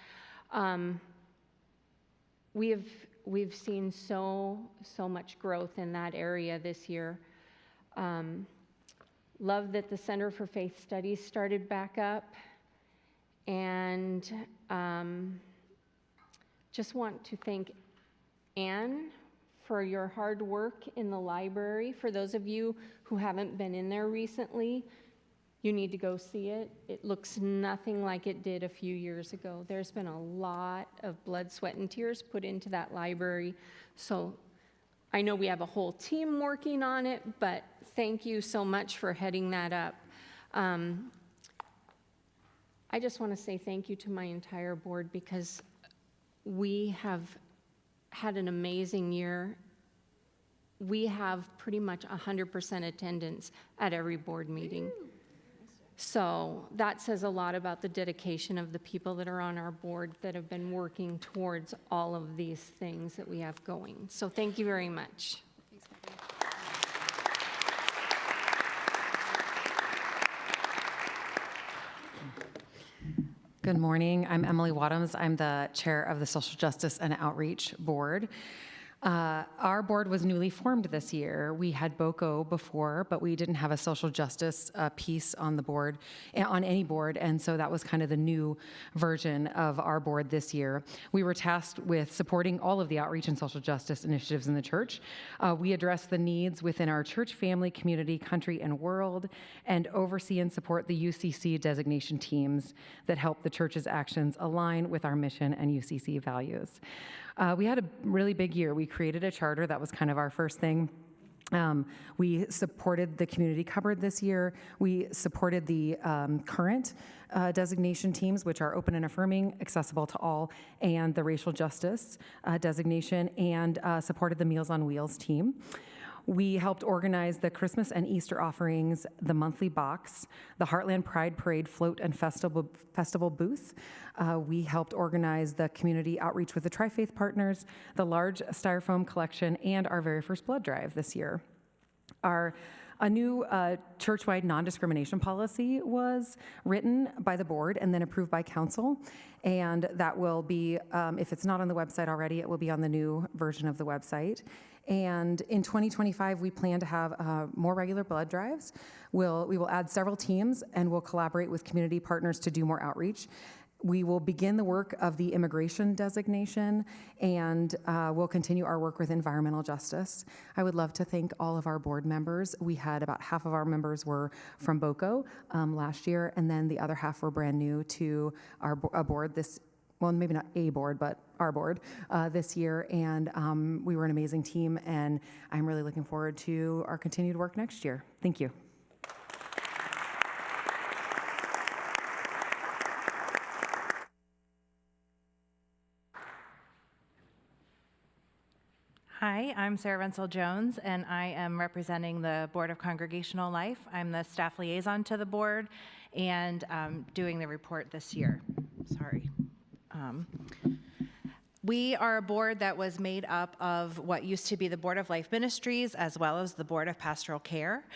We've seen so much growth in that area this year. Love that the Center for Faith Studies started back up, and just want to thank Anne for your hard work in the library. For those of you who haven't been in there recently, you need to go see it. It looks nothing like it did a few years ago. There's been a lot of blood, sweat, and tears put into that library. So I know we have a whole team working on it, but thank you so much for heading that up. I just want to say thank you to my entire board, because we have had an amazing year. We have pretty much 100% attendance at every board meeting. So that says a lot about the dedication of the people that are on our board that have been working towards all of these things that we have going. So thank you very much. Good morning. I'm Emily Wadhams. I'm the chair of the Social Justice and Outreach Board. Our board was newly formed this year. We had BOCO before, but we didn't have a social justice piece on the board, on any board, and so that was kind of the new version of our board this year. We were tasked with supporting all of the outreach and social justice initiatives in the church. We address the needs within our church, family, community, country, and world, and oversee and support the UCC designation teams that help the church's actions align with our mission and UCC values. We had a really big year. We created a charter. That was kind of our first thing. We supported the community cupboard this year. We supported the current designation teams, which are open and affirming, accessible to all, and the racial justice designation, and supported the Meals on Wheels team. We helped organize the Christmas and Easter offerings, the monthly box, the Heartland Pride Parade float and festival booth. We helped organize the community outreach with the Tri-Faith Partners, the large styrofoam collection, and our very first blood drive this year. A new church-wide non-discrimination policy was written by the board and then approved by council, and that will be, if it's not on the website already, it will be on the new version of the website. And in 2025, we plan to have more regular blood drives. We will add several teams, and we'll collaborate with community partners to do more outreach. We will begin the work of the immigration designation, and we'll continue our work with environmental justice. I would love to thank all of our board members. We had about half of our members were from BOCO last year, and then the other half were brand new to our board this well, maybe not a board, but our board this year. And we were an amazing team, and I'm really looking forward to our continued work next year. Thank you. Hi, I'm Sarah Renzel-Jones, and I am representing the Board of Congregational Life. I'm the staff liaison to the board and doing the report this year. Sorry. We are a board that was made up of what used to be the Board of Life Ministries as well as the Board of Pastoral Care.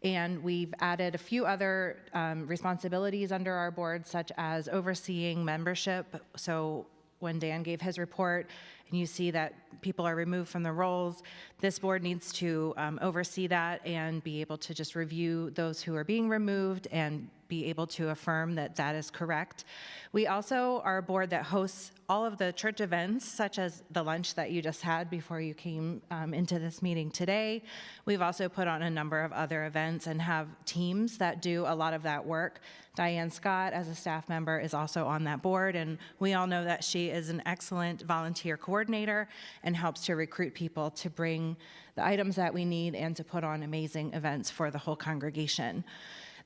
And we've added a few other responsibilities under our board, such as overseeing membership. So when Dan gave his report, and you see that people are removed from the roles, this board needs to oversee that and be able to just review those who are being removed and be able to affirm that that is correct. We also are a board that hosts all of the church events, such as the lunch that you just had before you came into this meeting today. We've also put on a number of other events and have teams that do a lot of that work. Diane Scott, as a staff member, is also on that board, and we all know that she is an excellent volunteer coordinator and helps to recruit people to bring the items that we need and to put on amazing events for the whole congregation.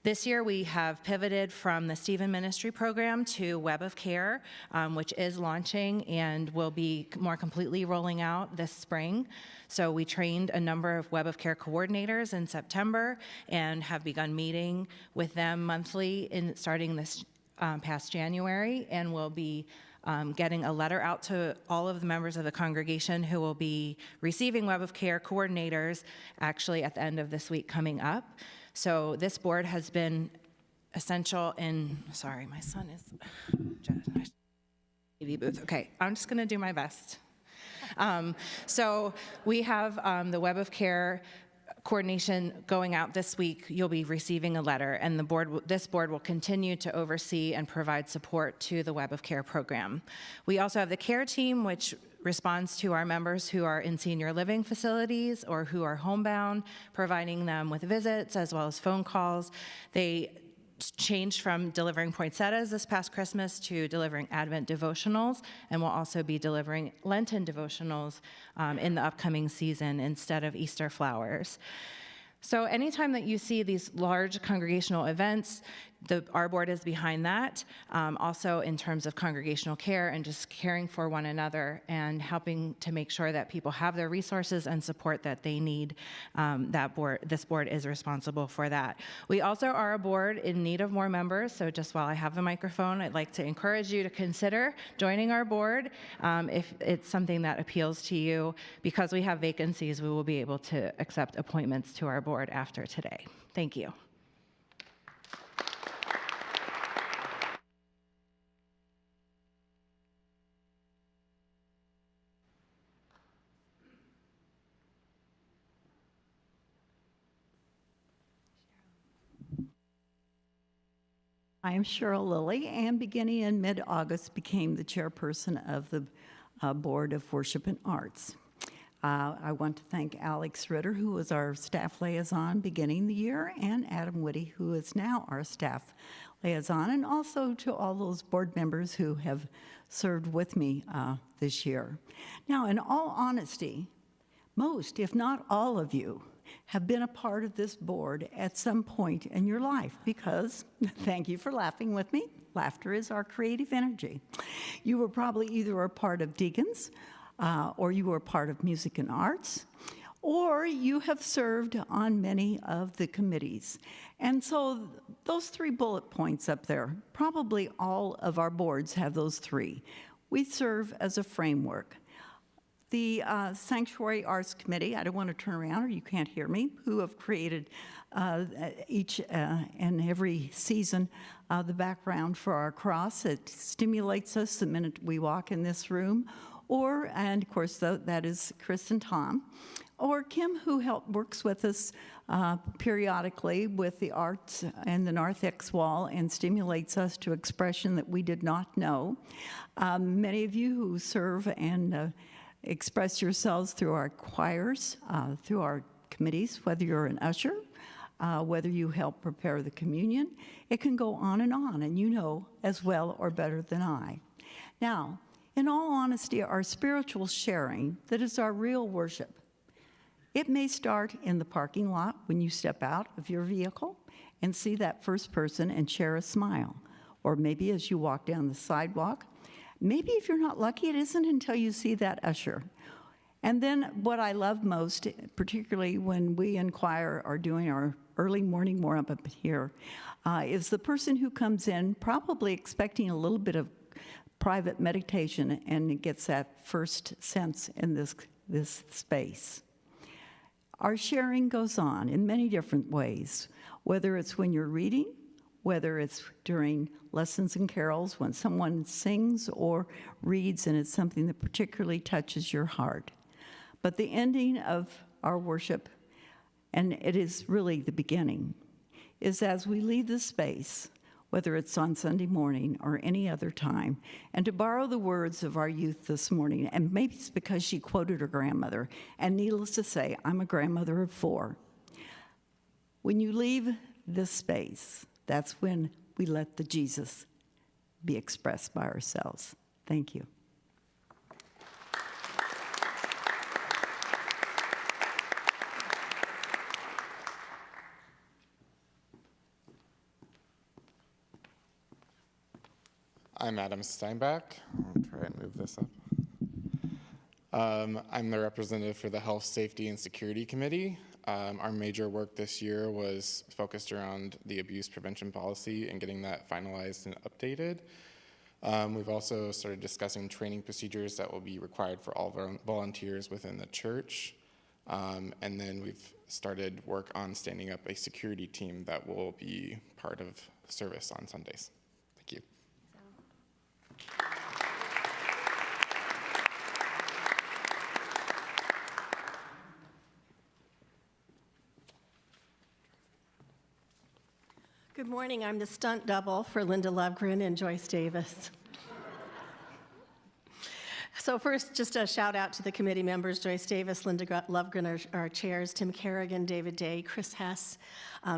This year, we have pivoted from the Stephen Ministry Program to Web of Care, which is launching and will be more completely rolling out this spring. So we trained a number of Web of Care coordinators in September and have begun meeting with them monthly starting this past January, and will be getting a letter out to all of the members of the congregation who will be receiving Web of Care coordinators actually at the end of this week coming up. So this board has been essential in, sorry, my son is, TV booth. Okay, I'm just gonna do my best. So we have the Web of Care coordination going out this week. You'll be receiving a letter, and this board will continue to oversee and provide support to the Web of Care program. We also have the care team, which responds to our members who are in senior living facilities or who are homebound, providing them with visits as well as phone calls. They changed from delivering poinsettias this past Christmas to delivering Advent devotionals, and will also be delivering Lenten devotionals in the upcoming season instead of Easter flowers. So anytime that you see these large congregational events, our board is behind that, also in terms of congregational care and just caring for one another and helping to make sure that people have the resources and support that they need. This board is responsible for that. We also are a board in need of more members, so just while I have the microphone, I'd like to encourage you to consider joining our board if it's something that appeals to you. Because we have vacancies, we will be able to accept appointments to our board after today. Thank you. I am Cheryl Lilly, and beginning in mid-August became the chairperson of the Board of Worship and Arts. I want to thank Alex Ritter, who was our staff liaison beginning the year, and Adam Whitty, who is now our staff liaison, and also to all those board members who have served with me this year. Now, in all honesty, most, if not all of you, have been a part of this board at some point in your life because, thank you for laughing with me, laughter is our creative energy. You were probably either a part of Deacons, or you were part of Music and Arts, or you have served on many of the committees. And so those 3 bullet points up there, probably all of our boards have those 3. We serve as a framework. The Sanctuary Arts Committee, I don't want to turn around or you can't hear me, who have created each and every season the background for our cross. It stimulates us the minute we walk in this room. And of course, that is Chris and Tom. Or Kim, who works with us periodically with the arts and the narthex wall and stimulates us to expression that we did not know. Many of you who serve and express yourselves through our choirs, through our committees, whether you're an usher, whether you help prepare the communion. It can go on, and you know as well or better than I. Now, in all honesty, our spiritual sharing, that is our real worship, it may start in the parking lot when you step out of your vehicle and see that first person and share a smile. Or maybe as you walk down the sidewalk. Maybe if you're not lucky, it isn't until you see that usher. And then what I love most, particularly when we in choir are doing our early morning warm up here, is the person who comes in probably expecting a little bit of private meditation and gets that first sense in this space. Our sharing goes on in many different ways, whether it's when you're reading, whether it's during lessons and carols, when someone sings or reads and it's something that particularly touches your heart. But the ending of our worship, and it is really the beginning, is as we leave this space, whether it's on Sunday morning or any other time. And to borrow the words of our youth this morning, and maybe it's because she quoted her grandmother, and needless to say, I'm a grandmother of 4. When you leave this space, that's when we let the Jesus be expressed by ourselves. Thank you. I'm Adam Steinbach. I'll try and move this up. I'm the representative for the Health, Safety, and Security Committee. Our major work this year was focused around the abuse prevention policy and getting that finalized and updated. We've also started discussing training procedures that will be required for all volunteers within the church. And then we've started work on standing up a security team that will be part of service on Sundays. Thank you. Good morning. I'm the stunt double for Linda Loven-Crum and Joyce Davis. So first, just a shout out to the committee members, Joyce Davis, Linda Loven-Crum are our chairs, Tim Kerrigan, David Day, Chris Hess,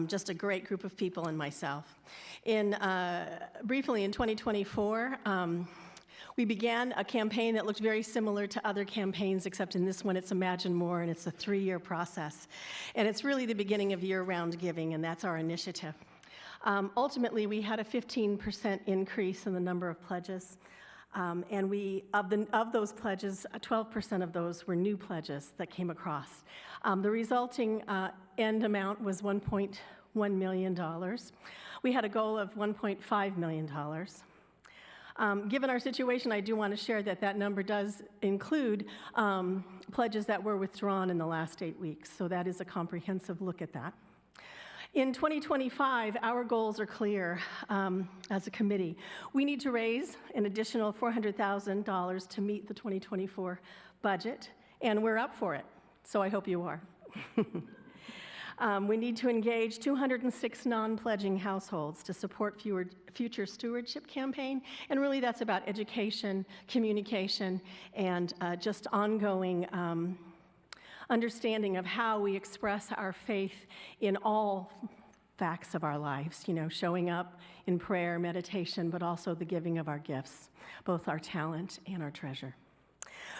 just a great group of people, and myself. Briefly, in 2024, we began a campaign that looked very similar to other campaigns, except in this one it's Imagine More, and it's a 3-year process. And it's really the beginning of year-round giving, and that's our initiative. Ultimately, we had a 15% increase in the number of pledges, and of those pledges, 12% of those were new pledges that came across. The resulting end amount was $1.1 million. We had a goal of $1.5 million. Given our situation, I do want to share that number does include pledges that were withdrawn in the last 8 weeks, so that is a comprehensive look at that. In 2025, our goals are clear as a committee. We need to raise an additional $400,000 to meet the 2024 budget, and we're up for it, so I hope you are. We need to engage 206 non-pledging households to support future stewardship campaign, and really that's about education, communication, and just ongoing understanding of how we express our faith in all facts of our lives, showing up in prayer, meditation, but also the giving of our gifts, both our talent and our treasure.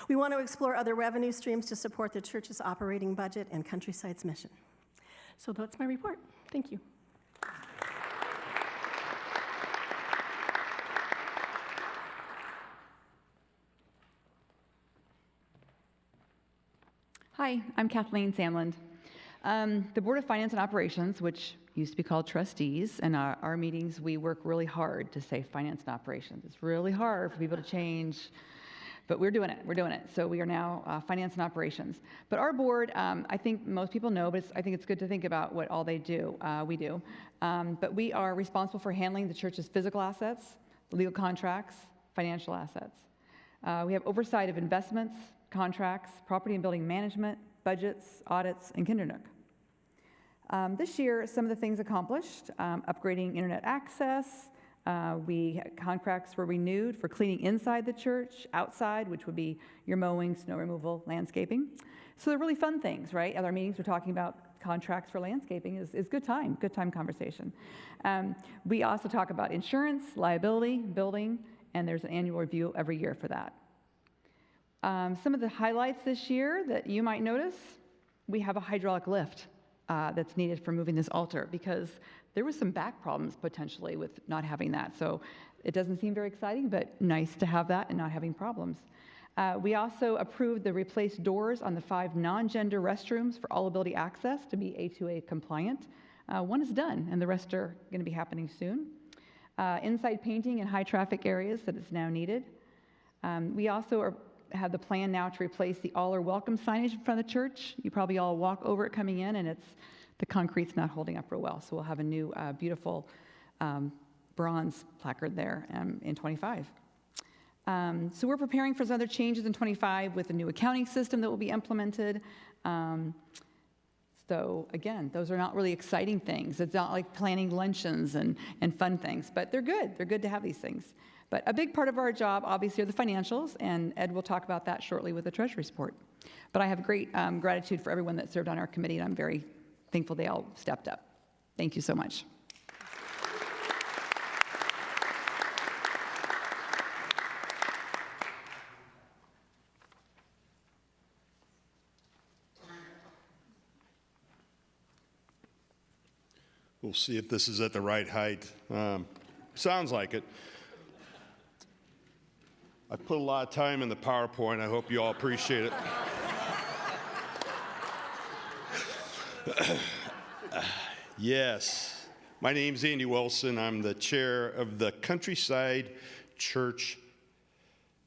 We want to explore other revenue streams to support the church's operating budget and Countryside's mission. So that's my report. Thank you. Hi, I'm Kathleen Samland. The Board of Finance and Operations, which used to be called trustees, and our meetings, we work really hard to say finance and operations. It's really hard for people to change, but we're doing it. So we are now finance and operations. But our board, I think most people know, but I think it's good to think about what all they do, we do. But we are responsible for handling the church's physical assets, legal contracts, financial assets. We have oversight of investments, contracts, property and building management, budgets, audits, and Kindernook. This year, some of the things accomplished, upgrading internet access, contracts were renewed for cleaning inside the church, outside, which would be your mowing, snow removal, landscaping. So they're really fun things, right? At our meetings, we're talking about contracts for landscaping is good time conversation. We also talk about insurance, liability, building, and there's an annual review every year for that. Some of the highlights this year that you might notice, we have a hydraulic lift that's needed for moving this altar because there was some back problems potentially with not having that. So it doesn't seem very exciting, but nice to have that and not having problems. We also approved the replaced doors on the 5 non-gender restrooms for all ability access to be A2A compliant. One is done, and the rest are going to be happening soon. Inside painting in high traffic areas that is now needed. We also have the plan now to replace the all are welcome signage in front of the church. You probably all walk over it coming in, and the concrete's not holding up real well. So we'll have a new beautiful bronze placard there in 25. So we're preparing for some other changes in 25 with a new accounting system that will be implemented. So again, those are not really exciting things. It's not like planning luncheons and fun things, but they're good. They're good to have these things. But a big part of our job, obviously, are the financials, and Ed will talk about that shortly with the treasury report. But I have great gratitude for everyone that served on our committee, and I'm very thankful they all stepped up. Thank you so much. We'll see if this is at the right height. Sounds like it. I put a lot of time in the PowerPoint. I hope you all appreciate it. Yes. My name's Andy Wilson. I'm the chair of the Countryside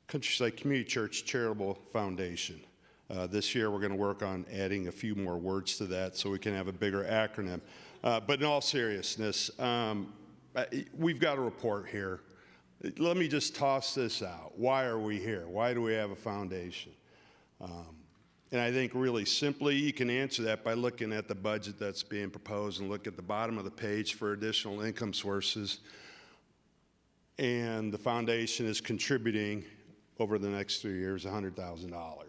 Community Church Charitable Foundation. This year we're going to work on adding a few more words to that so we can have a bigger acronym. But in all seriousness, we've got a report here. Let me just toss this out. Why are we here? Why do we have a foundation? And I think really simply you can answer that by looking at the budget that's being proposed and look at the bottom of the page for additional income sources. And the foundation is contributing over the next 3 years $100,000.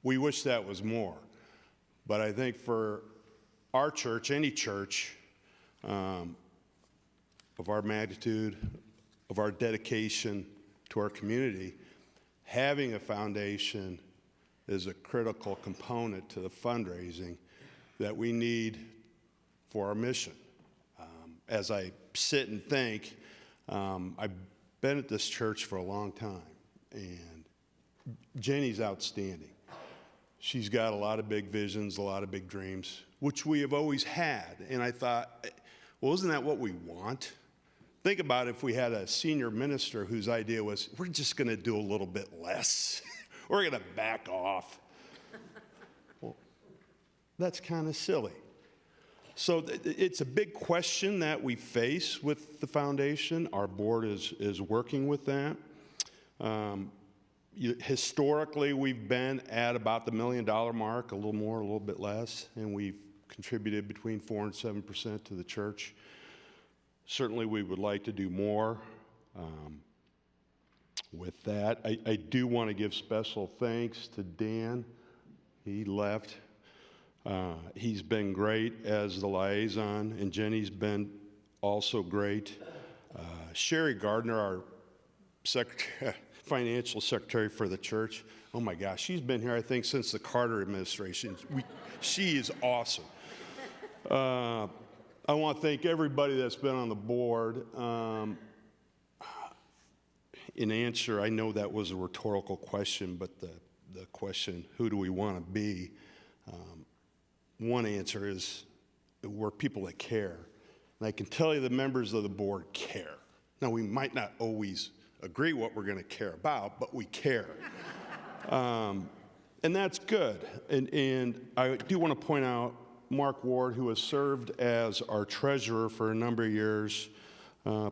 We wish that was more. But I think for our church, any church of our magnitude, of our dedication to our community, having a foundation is a critical component to the fundraising that we need for our mission. As I sit and think, I've been at this church for a long time, and Jenny's outstanding. She's got a lot of big visions, a lot of big dreams, which we have always had. And I thought, well, isn't that what we want? Think about if we had a senior minister whose idea was, we're just going to do a little bit less. We're going to back off. Well, that's kind of silly. So it's a big question that we face with the foundation. Our board is working with that. Historically, we've been at about the $1 million mark, a little more, a little bit less, and we've contributed between 4% and 7% to the church. Certainly, we would like to do more. With that, I do want to give special thanks to Dan. He left. He's been great as the liaison, and Jenny's been also great. Sherry Gardner, our financial secretary for the church, oh my gosh, she's been here, I think, since the Carter administration. She is awesome. I want to thank everybody that's been on the board. In answer, I know that was a rhetorical question, but the question, who do we want to be? One answer is we're people that care. And I can tell you the members of the board care. Now, we might not always agree what we're going to care about, but we care. And that's good. And I do want to point out Mark Ward, who has served as our treasurer for a number of years,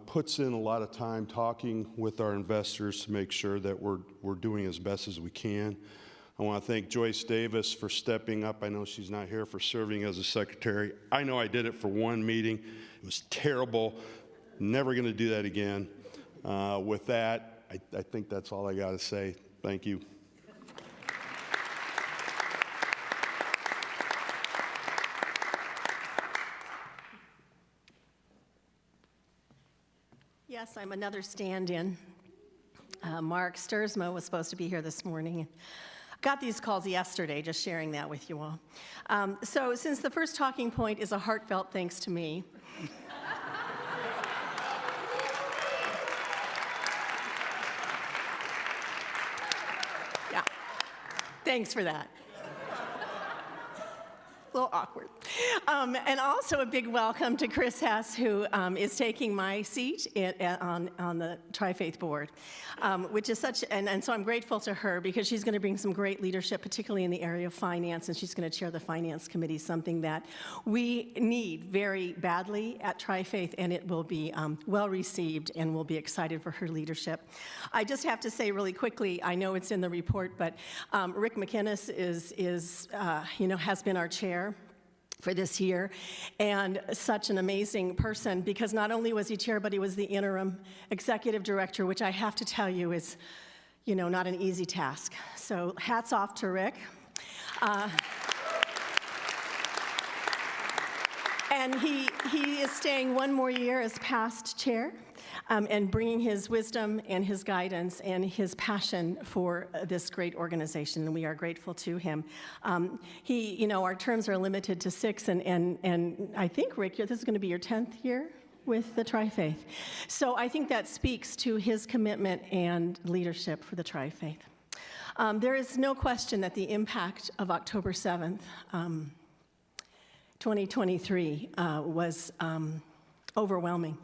puts in a lot of time talking with our investors to make sure that we're doing as best as we can. I want to thank Joyce Davis for stepping up. I know she's not here, for serving as a secretary. I know I did it for one meeting. It was terrible. Never going to do that again. With that, I think that's all I got to say. Thank you. Yes, I'm another stand-in. Mark Sturzma was supposed to be here this morning. Got these calls yesterday, just sharing that with you all. So since the first talking point is a heartfelt thanks to me, yeah, thanks for that. A little awkward. And also a big welcome to Chris Hess, who is taking my seat on the Tri-Faith Board, which is such, and so I'm grateful to her because she's going to bring some great leadership, particularly in the area of finance, and she's going to chair the Finance Committee, something that we need very badly at Tri-Faith, and it will be well received, and we'll be excited for her leadership. I just have to say really quickly, I know it's in the report, but Rick McInnes has been our chair for this year, and such an amazing person, because not only was he chair, but he was the interim executive director, which I have to tell you is, not an easy task. So hats off to Rick. And he is staying one more year as past chair, and bringing his wisdom and his guidance and his passion for this great organization, and we are grateful to him. Our terms are limited to 6, and I think, Rick, this is going to be your 10th year with the Tri-Faith. So I think that speaks to his commitment and leadership for the Tri-Faith. There is no question that the impact of October 7th, 2023, was overwhelming.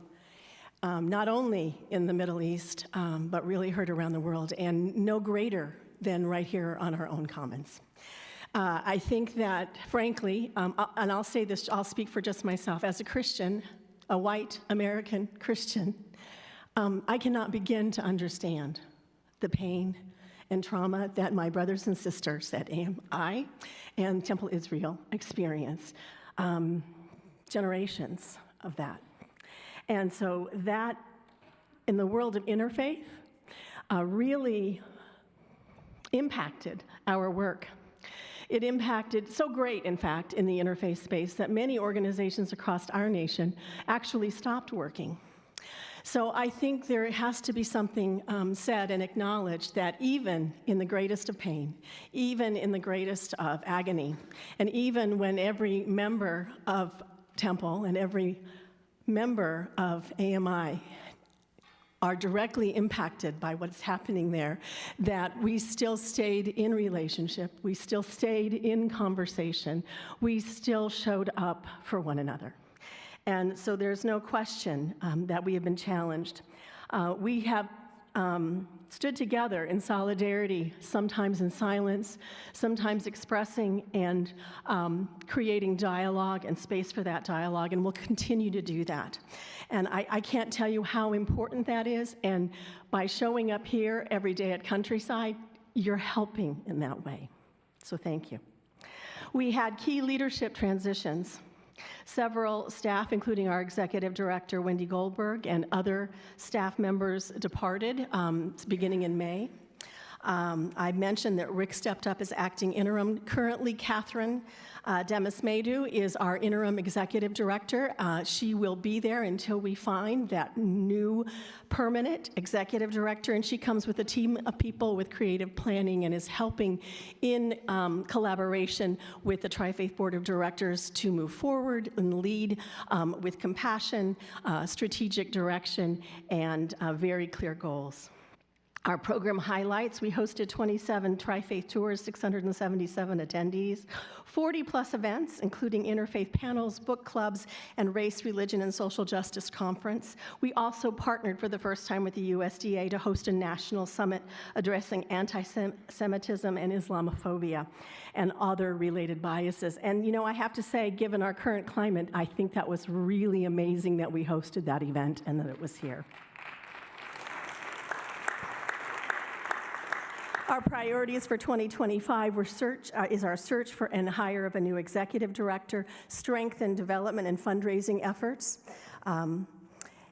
Not only in the Middle East, but really heard around the world, and no greater than right here on our own commons. I think that, frankly, and I'll say this, I'll speak for just myself, as a Christian, a white American Christian, I cannot begin to understand the pain and trauma that my brothers and sisters, that I and Temple Israel experience, generations of that. And so that, in the world of interfaith, really impacted our work. It impacted, so great, in fact, in the interfaith space, that many organizations across our nation actually stopped working. So I think there has to be something said and acknowledged that even in the greatest of pain, even in the greatest of agony, and even when every member of Temple and every member of AMI are directly impacted by what's happening there, that we still stayed in relationship, we still stayed in conversation, we still showed up for one another. And so there's no question that we have been challenged. We have stood together in solidarity, sometimes in silence, sometimes expressing and creating dialogue and space for that dialogue, and we'll continue to do that. And I can't tell you how important that is, and by showing up here every day at Countryside, you're helping in that way. So thank you. We had key leadership transitions. Several staff, including our executive director, Wendy Goldberg, and other staff members departed beginning in May. I mentioned that Rick stepped up as acting interim. Currently, Catherine Demis-Maydew is our interim executive director. She will be there until we find that new permanent executive director, and she comes with a team of people with creative planning and is helping in collaboration with the Tri-Faith Board of Directors to move forward and lead with compassion, strategic direction, and very clear goals. Our program highlights: we hosted 27 Tri-Faith tours, 677 attendees, 40-plus events, including interfaith panels, book clubs, and race, religion, and social justice conference. We also partnered for the first time with the USDA to host a national summit addressing anti-Semitism and Islamophobia and other related biases. And I have to say, given our current climate, I think that was really amazing that we hosted that event and that it was here. Our priorities for 2025 is our search for and hire of a new executive director, strengthen development and fundraising efforts,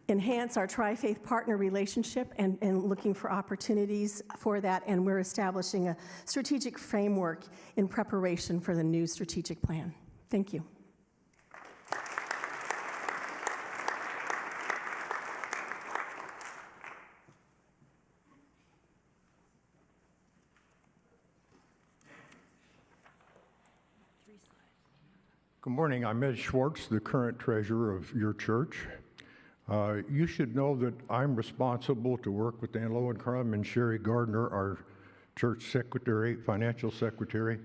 enhance our Tri-Faith partner relationship and looking for opportunities for that, and we're establishing a strategic framework in preparation for the new strategic plan. Thank you. Good morning. I'm Ed Schwartz, the current treasurer of your church. You should know that I'm responsible to work with Dan Loven-Crum and Sherry Gardner, our church secretary, financial secretary,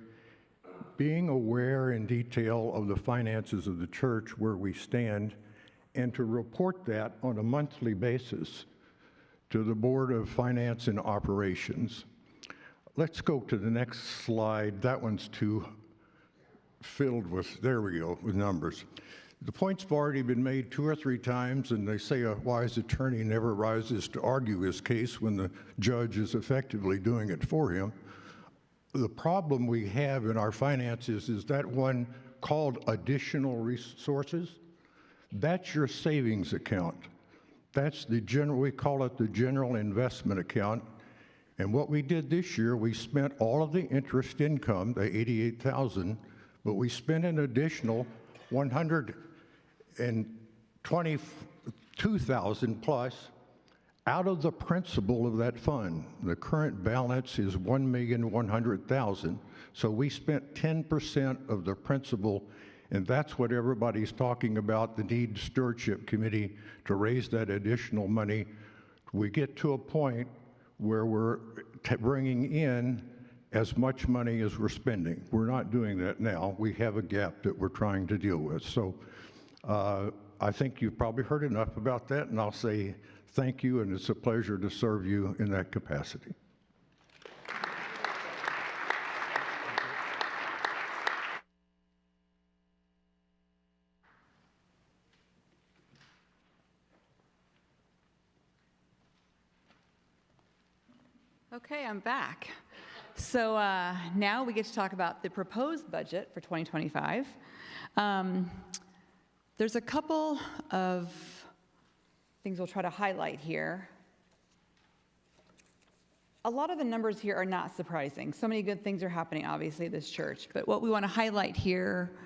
being aware in detail of the finances of the church, where we stand, and to report that on a monthly basis to the Board of Finance and Operations. Let's go to the next slide. That one's too filled with, there we go, with numbers. The point's have already been made 2 or 3 times, and they say a wise attorney never rises to argue his case when the judge is effectively doing it for him. The problem we have in our finances is that one called additional resources. That's your savings account. That's the general, we call it the general investment account. And what we did this year, we spent all of the interest income, the $88,000, but we spent an additional $122,000 plus out of the principal of that fund. The current balance is $1,100,000. So we spent 10% of the principal, and that's what everybody's talking about, the need stewardship committee to raise that additional money. We get to a point where we're bringing in as much money as we're spending. We're not doing that now. We have a gap that we're trying to deal with. So I think you've probably heard enough about that, and I'll say thank you, and it's a pleasure to serve you in that capacity. Okay, I'm back. So now we get to talk about the proposed budget for 2025. There's a couple of things we'll try to highlight here. A lot of the numbers here are not surprising. So many good things are happening, obviously, at this church. But what we want to highlight here,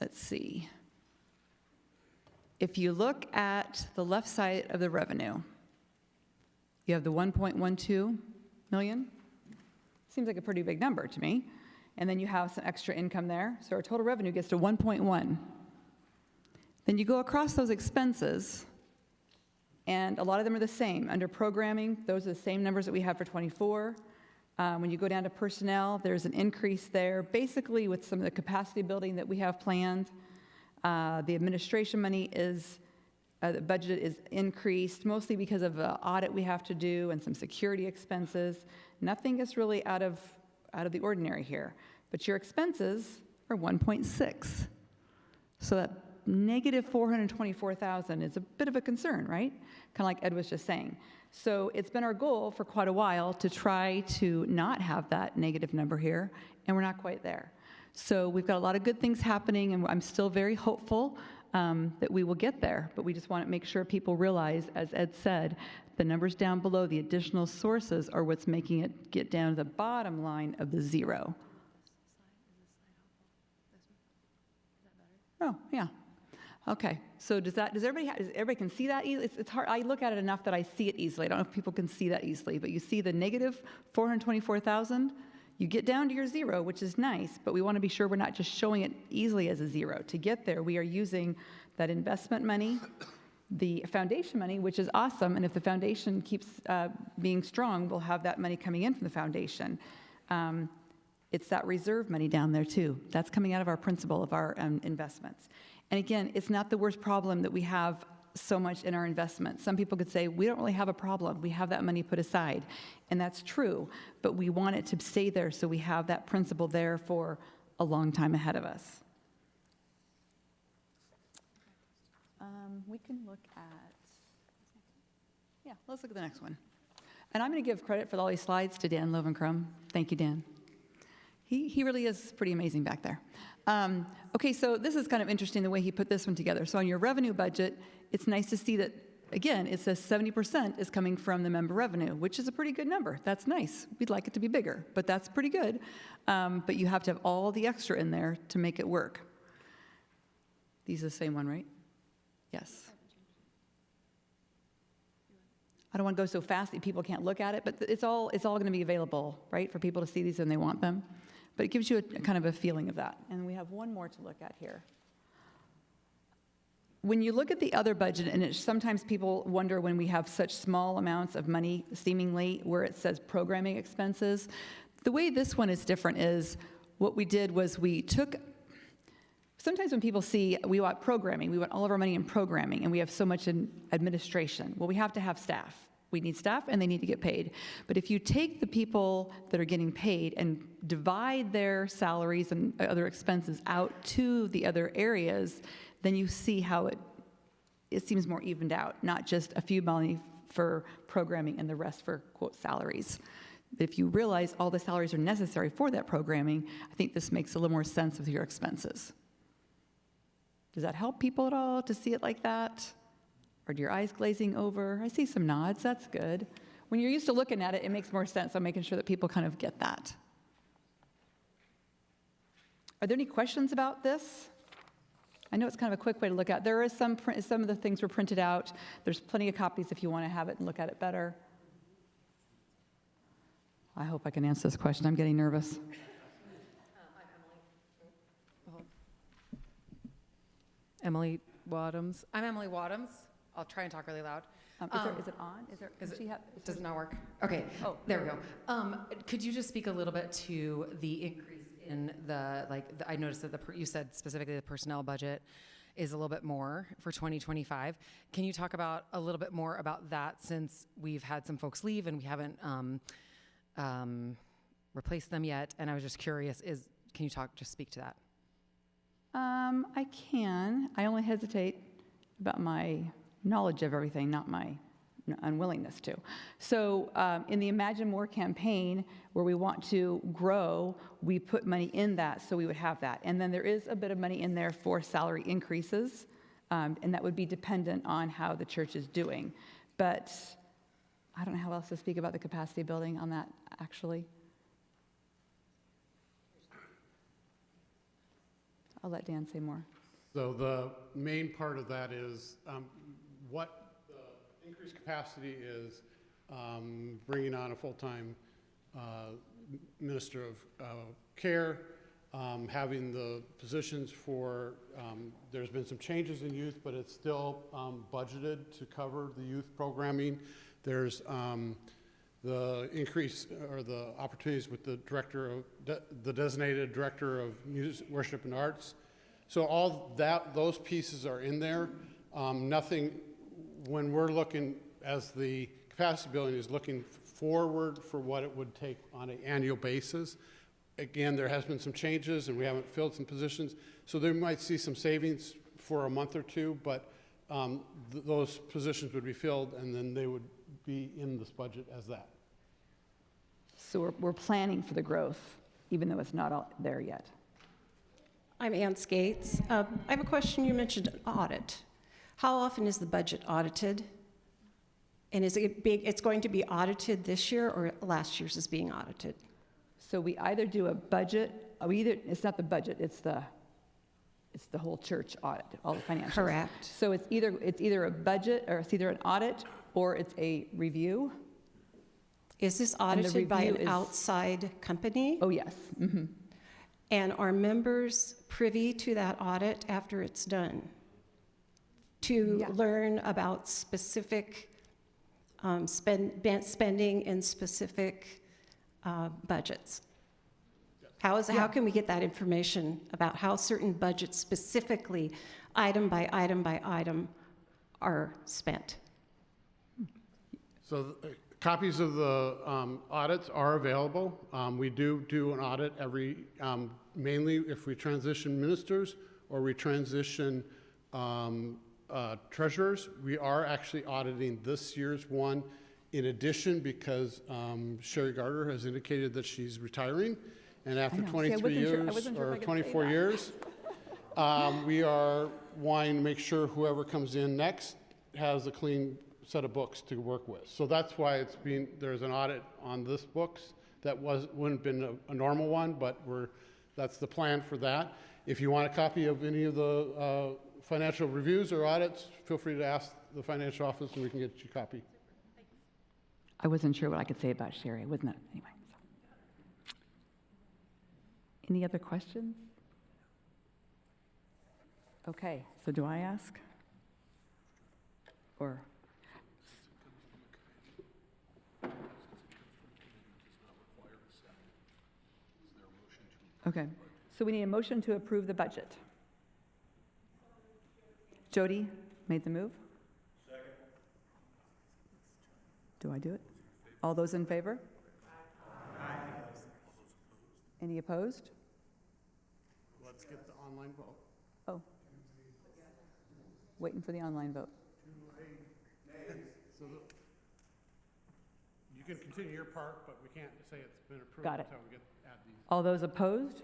let's see. If you look at the left side of the revenue, you have the 1.12 million. Seems like a pretty big number to me. And then you have some extra income there. So our total revenue gets to 1.1. Then you go across those expenses, and a lot of them are the same. Under programming, those are the same numbers that we have for 24. When you go down to personnel, there's an increase there, basically with some of the capacity building that we have planned. The administration money is, the budget is increased, mostly because of the audit we have to do and some security expenses. Nothing is really out of the ordinary here. But your expenses are 1.6. So that negative 424,000 is a bit of a concern, right? Kind of like Ed was just saying. So it's been our goal for quite a while to try to not have that negative number here, and we're not quite there. So we've got a lot of good things happening, and I'm still very hopeful that we will get there, but we just want to make sure people realize, as Ed said, the numbers down below, the additional sources, are what's making it get down to the bottom line of the zero. Oh, yeah. Okay, so does everybody can see that easily? It's hard, I look at it enough that I see it easily. I don't know if people can see that easily, but you see the negative 424,000? You get down to your zero, which is nice, but we want to be sure we're not just showing it easily as a zero. To get there, we are using that investment money, the foundation money, which is awesome, and if the foundation keeps being strong, we'll have that money coming in from the foundation. It's that reserve money down there too. That's coming out of our principal of our investments. And again, it's not the worst problem that we have so much in our investments. Some people could say, we don't really have a problem. We have that money put aside. And that's true, but we want it to stay there so we have that principle there for a long time ahead of us. We can look at, let's look at the next one. And I'm going to give credit for all these slides to Dan Loven-Crum. Thank you, Dan. He really is pretty amazing back there. Okay, so this is kind of interesting the way he put this one together. So on your revenue budget, it's nice to see that, again, it says 70% is coming from the member revenue, which is a pretty good number. That's nice. We'd like it to be bigger, but that's pretty good. But you have to have all the extra in there to make it work. These are the same one, right? Yes. I don't want to go so fast that people can't look at it, but it's all going to be available, right, for people to see these when they want them. but it gives you a kind of a feeling of that. And we have one more to look at here. When you look at the other budget, and sometimes people wonder when we have such small amounts of money, seemingly, where it says programming expenses. The way this one is different is what we did was we took, sometimes when people see we want programming, we want all of our money in programming, and we have so much in administration. Well, we have to have staff. We need staff, and they need to get paid. But if you take the people that are getting paid and divide their salaries and other expenses out to the other areas, then you see how it seems more evened out, not just a few money for programming and the rest for, quote, salaries. If you realize all the salaries are necessary for that programming, I think this makes a little more sense with your expenses. Does that help people at all to see it like that? Or do your eyes glazing over? I see some nods, that's good. When you're used to looking at it, it makes more sense. I'm making sure that people kind of get that. Are there any questions about this? I know it's kind of a quick way to look at. There is some of the things were printed out. There's plenty of copies if you want to have it and look at it better. I hope I can answer this question. I'm getting nervous. Emily Wadhams. I'm Emily Wadhams. I'll try and talk really loud. Is it on? Does it not work? Okay. Oh, there we go. Could you just speak a little bit to the increase in I noticed that you said specifically the personnel budget is a little bit more for 2025. Can you talk about a little bit more about that, since we've had some folks leave and we haven't replaced them yet? And I was just curious, can you just speak to that? I can. I only hesitate about my knowledge of everything, not my unwillingness to. So in the Imagine More campaign, where we want to grow, we put money in that so we would have that. And then there is a bit of money in there for salary increases, and that would be dependent on how the church is doing. But I don't know how else to speak about the capacity building on that, actually. I'll let Dan say more. So the main part of that is what the increased capacity is bringing on a full-time minister of care, having the positions for, there's been some changes in youth, but it's still budgeted to cover the youth programming. There's the increase or the opportunities with the director of, the designated director of music, worship and arts. So all that, those pieces are in there. Nothing, when we're looking, as the capacity building is looking forward for what it would take on an annual basis. Again, there has been some changes and we haven't filled some positions. So there might see some savings for a month or two, but those positions would be filled and then they would be in this budget as that. So we're planning for the growth, even though it's not all there yet. I'm Ann Skates. I have a question. You mentioned an audit. How often is the budget audited? And is it big? It's going to be audited this year, or last year's is being audited? So we either do a budget, it's not the budget, it's the whole church audit, all the financials. Correct. So it's either a budget, or it's either an audit, or it's a review. Is this audited by an outside company? Oh, yes. Mm-hmm. And are members privy to that audit after it's done? To learn about specific spending in specific budgets? How can we get that information about how certain budgets specifically, item by item by item, are spent? So copies of the audits are available. We do an audit every, mainly if we transition ministers or we transition treasurers. We are actually auditing this year's one in addition because Sherry Gardner has indicated that she's retiring. And after 23 years or 24 years, we are wanting to make sure whoever comes in next has a clean set of books to work with. So that's why there's an audit on this books that wouldn't have been a normal one, but that's the plan for that. If you want a copy of any of the financial reviews or audits, feel free to ask the financial office and we can get you a copy. I wasn't sure what I could say about Sherry, wasn't it? Anyway. Any other questions? Okay, so do I ask? Or? Okay, so we need a motion to approve the budget. Jody made the move. Second. Do I do it? All those in favor? Aye. Any opposed? Let's get the online vote. Oh. Waiting for the online vote. So you can continue your part, but we can't say it's been approved Got it. until we add these. All those opposed?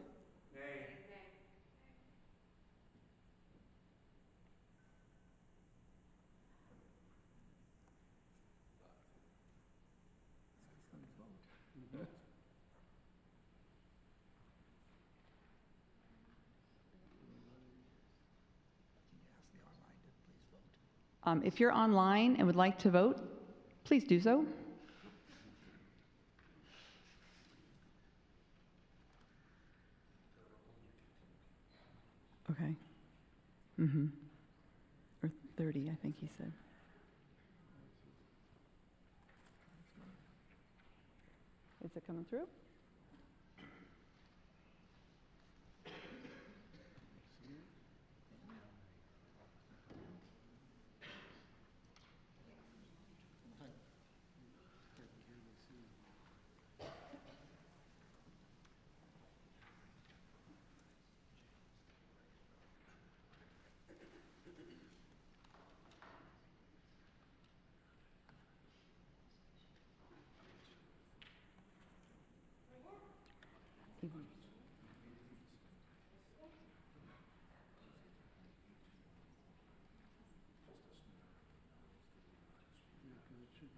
If you're online and would like to vote, please do so. Okay. Or 30, I think he said. Is it coming through?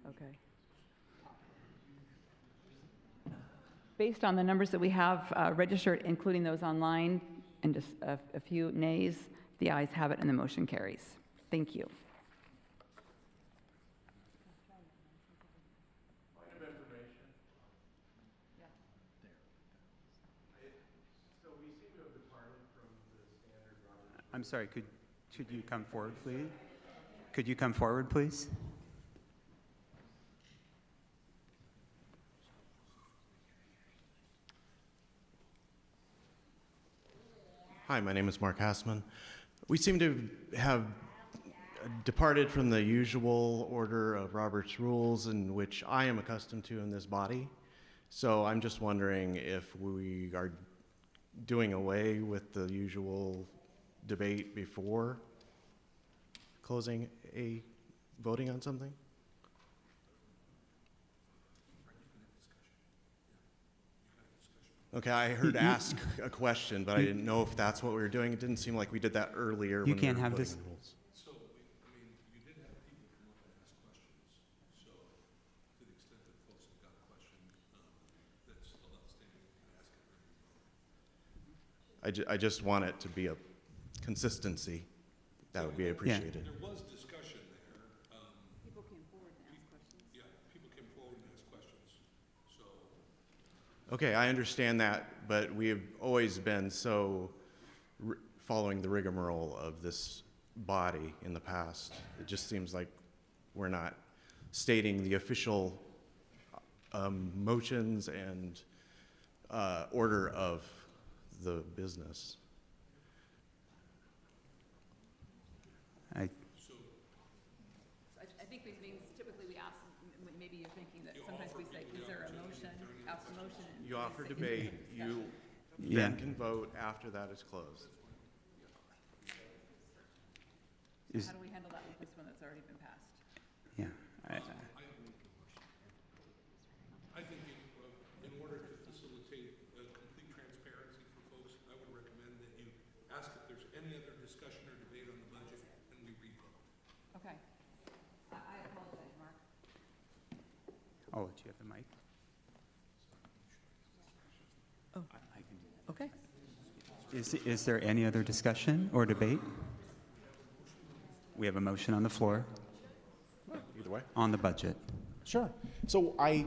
Okay. Based on the numbers that we have registered, including those online, and just a few nays, the ayes have it and the motion carries. Thank you. I'm sorry, could you come forward, please? Could you come forward, please? Hi, my name is Mark Hassman. We seem to have departed from the usual order of Robert's rules in which I am accustomed to in this body. So I'm just wondering if we are doing away with the usual debate before closing a voting on something? Okay, I heard ask a question, but I didn't know if that's what we were doing. It didn't seem like we did that earlier. You when can't we were have this. voting the rules. So, you did have people come up and ask questions. So, to the extent that folks have got a question that's still outstanding, you can ask it. I just want it to be a consistency. That would be appreciated. There was discussion there. People came forward and asked questions. Yeah, people came forward and asked questions. So. Okay, I understand that, but we have always been so following the rigmarole of this body in the past. It just seems like we're not stating the official motions and order of the business. I think these meetings, typically we ask, maybe you're thinking that sometimes we say, is there a motion? Ask the motion. You offer debate, you Yeah. then can vote after that is closed. How do we handle that with this one that's already been passed? Yeah. I think in order to facilitate complete transparency for folks, I would recommend that you ask if there's any other discussion or debate on the budget, and we revote. Okay. I apologize, Mark. Oh, do you have the mic? Oh, okay. Is there any other discussion or debate? We have a motion on the floor Either way. on the budget. Sure. So I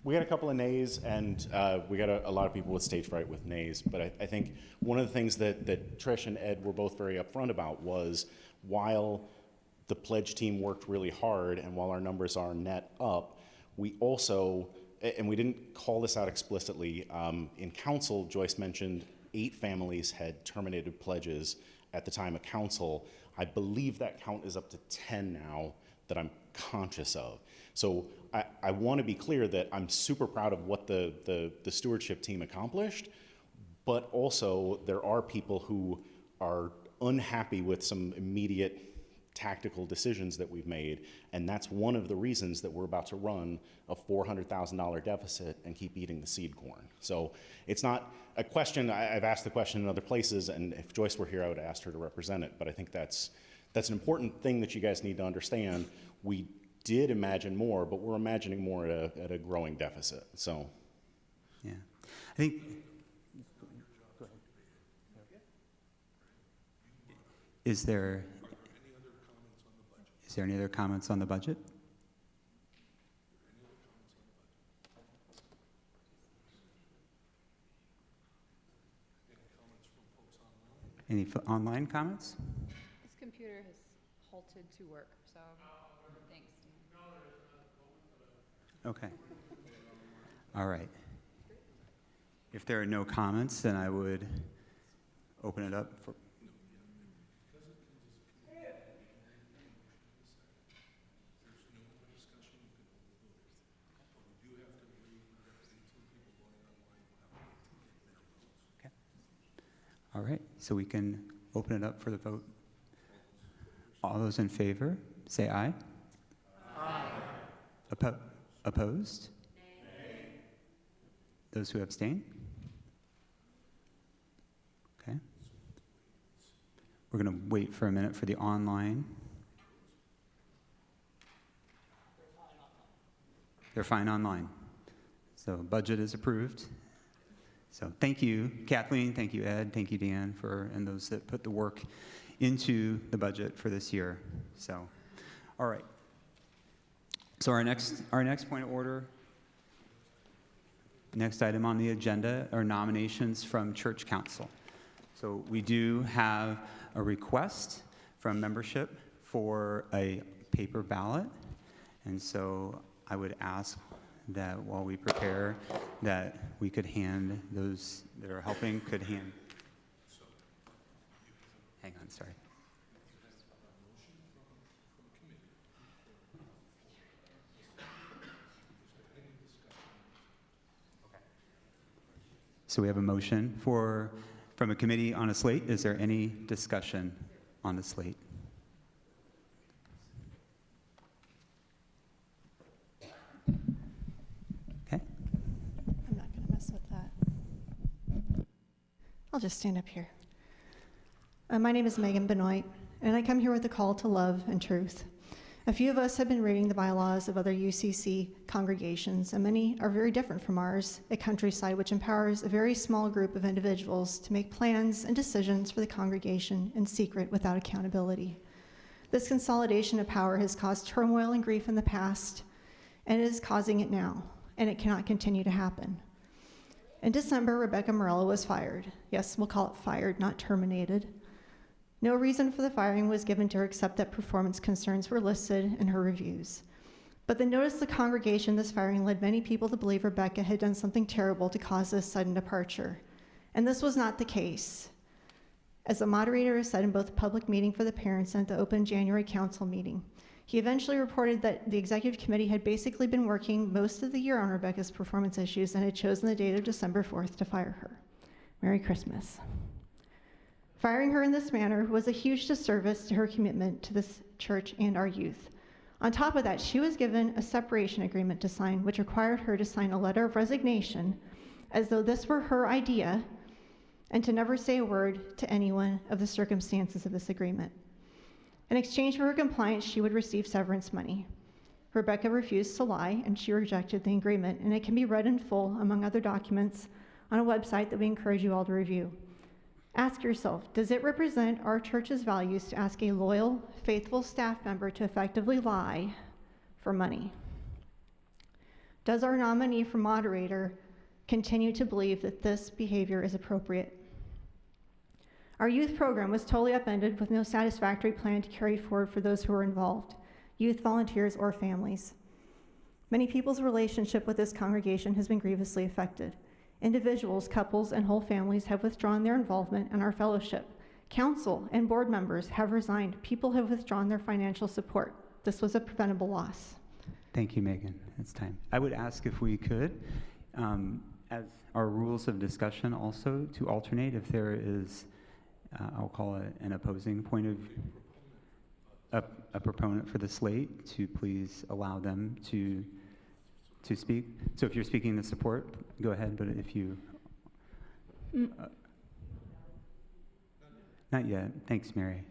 We got a couple of nays, and we got a lot of people with stage fright with nays. But I think one of the things that Trish and Ed were both very upfront about was while the pledge team worked really hard, and while our numbers are net up, we also, and we didn't call this out explicitly, in council, Joyce mentioned 8 families had terminated pledges at the time of council. I believe that count is up to 10 now that I'm conscious of. So I want to be clear that I'm super proud of what the stewardship team accomplished, but also there are people who are unhappy with some immediate tactical decisions that we've made, and that's one of the reasons that we're about to run a $400,000 deficit and keep eating the seed corn. So it's not a question, I've asked the question in other places, and if Joyce were here, I would have asked her to represent it, but I think that's an important thing that you guys need to understand. We did imagine more, but we're imagining more at a growing deficit, so. Yeah, I think, is there any other comments on the budget? Any online comments? This computer has halted to work, so thanks. Okay. All right. If there are no comments, then I would open it up for. Okay. All right, so we can open it up for the vote. All those in favor, say aye. Aye. Opposed? Nay. Those who abstain? Okay. We're going to wait for a minute for the online. They're fine online. So budget is approved. So thank you, Kathleen, thank you, Ed, thank you, Dan, and those that put the work into the budget for this year. So, all right. So our next point of order, next item on the agenda are nominations from church council. So we do have a request from membership for a paper ballot. And so I would ask that while we prepare, that we could hand those that are helping could hand. Hang on, sorry. So we have a motion from a committee on a slate. Is there any discussion on the slate? Okay. I'm not going to mess with that. I'll just stand up here. My name is Megan Benoit, and I come here with a call to love and truth. A few of us have been reading the bylaws of other UCC congregations, and many are very different from ours, a countryside which empowers a very small group of individuals to make plans and decisions for the congregation in secret without accountability. This consolidation of power has caused turmoil and grief in the past, and it is causing it now, and it cannot continue to happen. In December, Rebecca Morello was fired. Yes, we'll call it fired, not terminated. No reason for the firing was given to her except that performance concerns were listed in her reviews. But the notice of the congregation this firing led many people to believe Rebecca had done something terrible to cause this sudden departure. And this was not the case. As the moderator has said in both the public meeting for the parents and the open January council meeting, he eventually reported that the executive committee had basically been working most of the year on Rebecca's performance issues and had chosen the date of December 4th to fire her. Merry Christmas. Firing her in this manner was a huge disservice to her commitment to this church and our youth. On top of that, she was given a separation agreement to sign, which required her to sign a letter of resignation as though this were her idea and to never say a word to anyone of the circumstances of this agreement. In exchange for her compliance, she would receive severance money. Rebecca refused to lie, and she rejected the agreement, and it can be read in full, among other documents, on a website that we encourage you all to review. Ask yourself, does it represent our church's values to ask a loyal, faithful staff member to effectively lie for money? Does our nominee for moderator continue to believe that this behavior is appropriate? Our youth program was totally upended with no satisfactory plan to carry forward for those who were involved, youth volunteers or families. Many people's relationship with this congregation has been grievously affected. Individuals, couples, and whole families have withdrawn their involvement in our fellowship. Council and board members have resigned. People have withdrawn their financial support. This was a preventable loss. Thank you, Megan. It's time. I would ask if we could, as our rules of discussion also, to alternate if there is, I'll call it an opposing point of a proponent for the slate, to please allow them to speak. So if you're speaking in support, go ahead, but if you... Not yet. Thanks, Mary.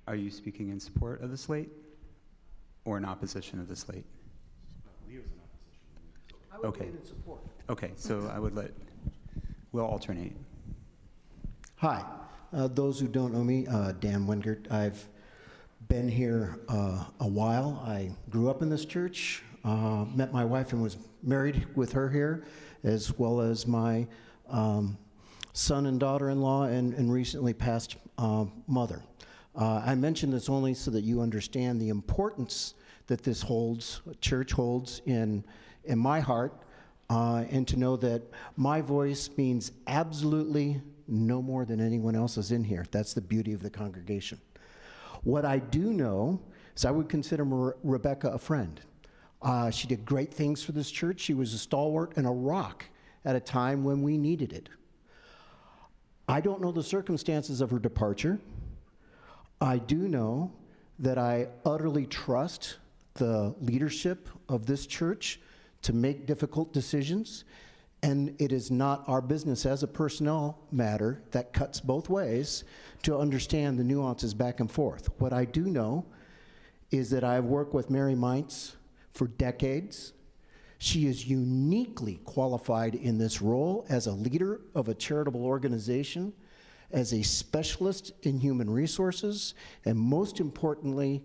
Are you speaking in support of the slate or in opposition of the slate? Leo's in opposition. I would Okay. be in support. Okay, so we'll alternate. Hi. Those who don't know me, Dan Wingert. I've been here a while. I grew up in this church, met my wife and was married with her here, as well as my son and daughter-in-law and recently passed mother. I mention this only so that you understand the importance that this church holds in my heart, and to know that my voice means absolutely no more than anyone else's in here. That's the beauty of the congregation. What I do know is I would consider Rebecca a friend. She did great things for this church. She was a stalwart and a rock at a time when we needed it. I don't know the circumstances of her departure. I do know that I utterly trust the leadership of this church to make difficult decisions, and it is not our business as a personnel matter that cuts both ways to understand the nuances back and forth. What I do know is that I've worked with Mary Meintz for decades. She is uniquely qualified in this role as a leader of a charitable organization, as a specialist in human resources, and most importantly,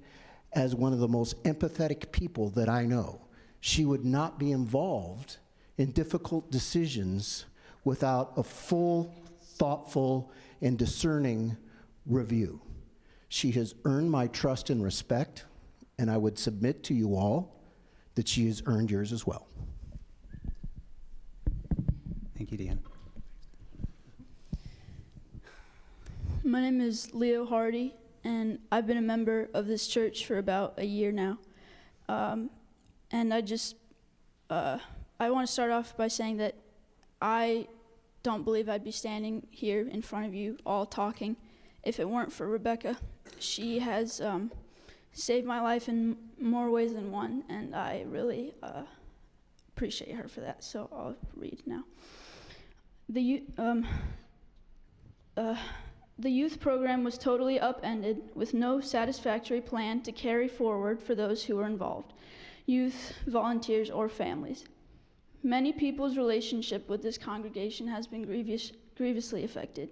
as one of the most empathetic people that I know. She would not be involved in difficult decisions without a full, thoughtful, and discerning review. She has earned my trust and respect, and I would submit to you all that she has earned yours as well. Thank you, Dan. My name is Leo Hardy, and I've been a member of this church for about a year now. And I want to start off by saying that I don't believe I'd be standing here in front of you all talking if it weren't for Rebecca. She has saved my life in more ways than one, and I really appreciate her for that. So I'll read now. The youth program was totally upended with no satisfactory plan to carry forward for those who were involved, youth, volunteers, or families. Many people's relationship with this congregation has been grievously affected.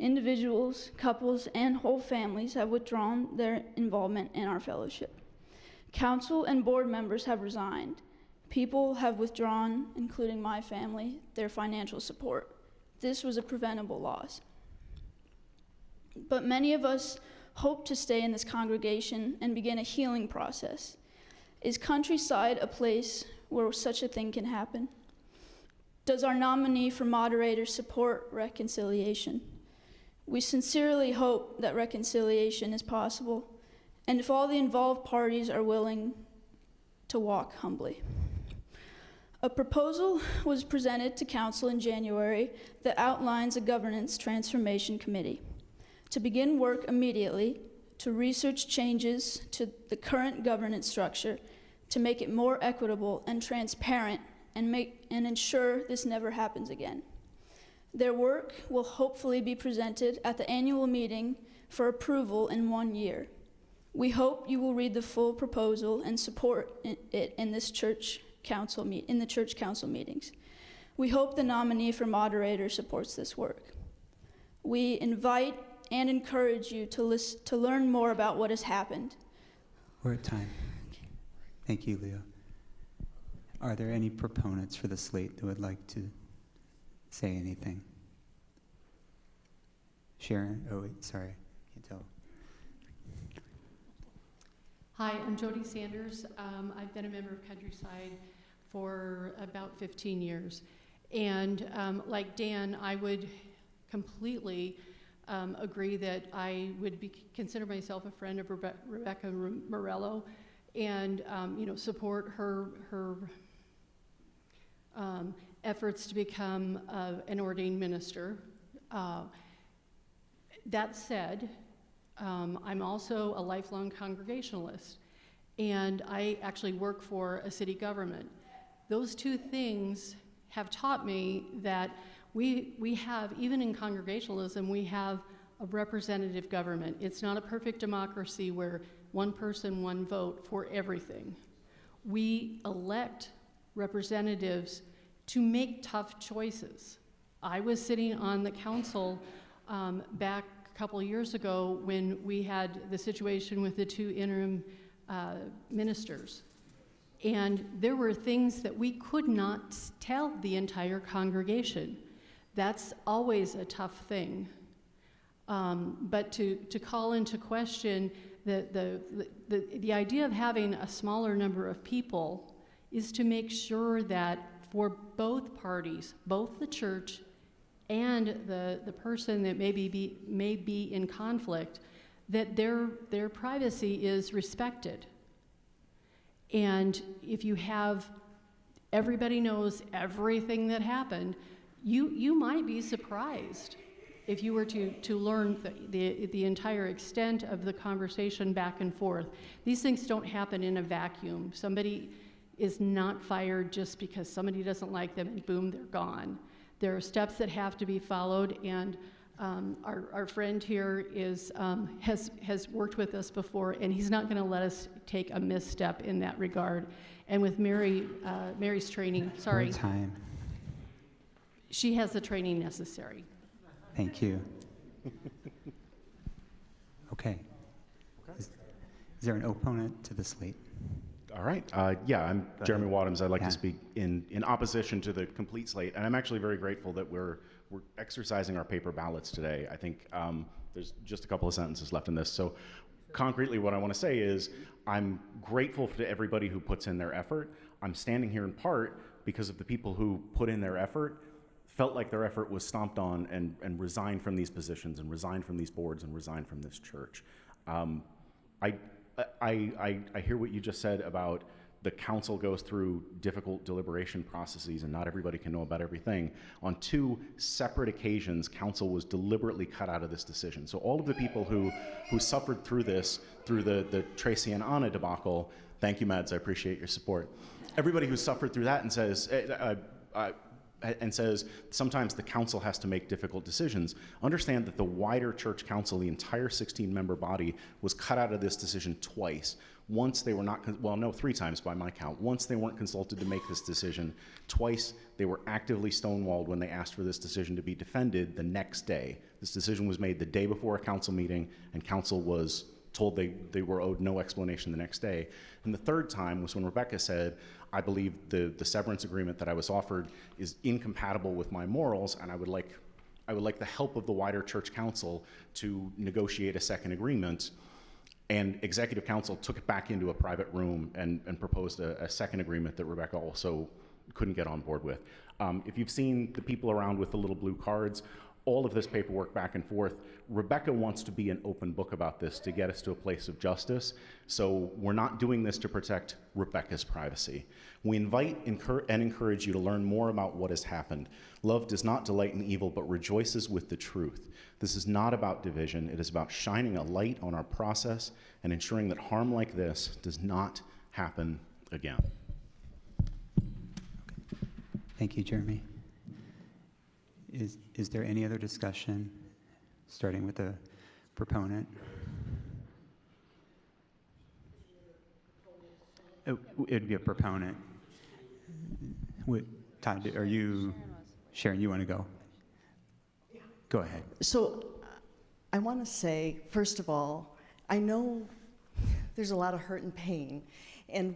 Individuals, couples, and whole families have withdrawn their involvement in our fellowship. Council and board members have resigned. People have withdrawn, including my family, their financial support. This was a preventable loss. But many of us hope to stay in this congregation and begin a healing process. Is Countryside a place where such a thing can happen? Does our nominee for moderator support reconciliation? We sincerely hope that reconciliation is possible, and if all the involved parties are willing to walk humbly. A proposal was presented to Council in January that outlines a governance transformation committee to begin work immediately to research changes to the current governance structure to make it more equitable and transparent and ensure this never happens again. Their work will hopefully be presented at the annual meeting for approval in 1 year. We hope you will read the full proposal and support it in this church council meetings. We hope the nominee for moderator supports this work. We invite and encourage you to learn more about what has happened. We're at time. Thank you, Leo. Are there any proponents for the slate that would like to say anything? Sharon? Oh, wait, sorry. Can't tell. Hi, I'm Jody Sanders. I've been a member of Countryside for about 15 years. And like Dan, I would completely agree that I would consider myself a friend of Rebecca Morello and support her efforts to become an ordained minister. That said, I'm also a lifelong Congregationalist, and I actually work for a city government. Those two things have taught me that we have, even in Congregationalism, we have a representative government. It's not a perfect democracy where one person, one vote for everything. We elect representatives to make tough choices. I was sitting on the council back a couple of years ago when we had the situation with the two interim ministers. And there were things that we could not tell the entire congregation. That's always a tough thing. But to call into question the idea of having a smaller number of people is to make sure that for both parties, both the church and the person that may be in conflict, that their privacy is respected. And if you have everybody knows everything that happened, you might be surprised if you were to learn the entire extent of the conversation back and forth. These things don't happen in a vacuum. Somebody is not fired just because somebody doesn't like them and boom, they're gone. There are steps that have to be followed, and our friend here has worked with us before, and he's not going to let us take a misstep in that regard. And with Mary's training, sorry, Time. she has the training necessary. Thank you. Okay. Is there an opponent to the slate? All right. Yeah, I'm Jeremy Wadhams. I'd like to speak in opposition to the complete slate, and I'm actually very grateful that we're exercising our paper ballots today. I think there's just a couple of sentences left in this. So concretely, what I want to say is I'm grateful to everybody who puts in their effort. I'm standing here in part because of the people who put in their effort, felt like their effort was stomped on, and resigned from these positions, and resigned from these boards, and resigned from this church. I hear what you just said about the council goes through difficult deliberation processes and not everybody can know about everything. On two separate occasions, council was deliberately cut out of this decision. So all of the people who suffered through this, through the Tracy and Anna debacle, thank you, Mads, I appreciate your support. Everybody who suffered through that and says sometimes the council has to make difficult decisions, understand that the wider church council, the entire 16-member body, was cut out of this decision twice. Once they were not, three times by my count. Once they weren't consulted to make this decision. Twice they were actively stonewalled when they asked for this decision to be defended the next day. This decision was made the day before a council meeting, and council was told they were owed no explanation the next day. And the third time was when Rebecca said, I believe the severance agreement that I was offered is incompatible with my morals, and I would like the help of the wider church council to negotiate a second agreement. And executive council took it back into a private room and proposed a second agreement that Rebecca also couldn't get on board with. If you've seen the people around with the little blue cards, all of this paperwork back and forth, Rebecca wants to be an open book about this to get us to a place of justice. So we're not doing this to protect Rebecca's privacy. We invite and encourage you to learn more about what has happened. Love does not delight in evil, but rejoices with the truth. This is not about division. It is about shining a light on our process and ensuring that harm like this does not happen again. Thank you, Jeremy. Is there any other discussion, starting with the proponent? It would be a proponent. Todd, are you, Sharon, you want to go? Go ahead. So I want to say, first of all, I know there's a lot of hurt and pain. And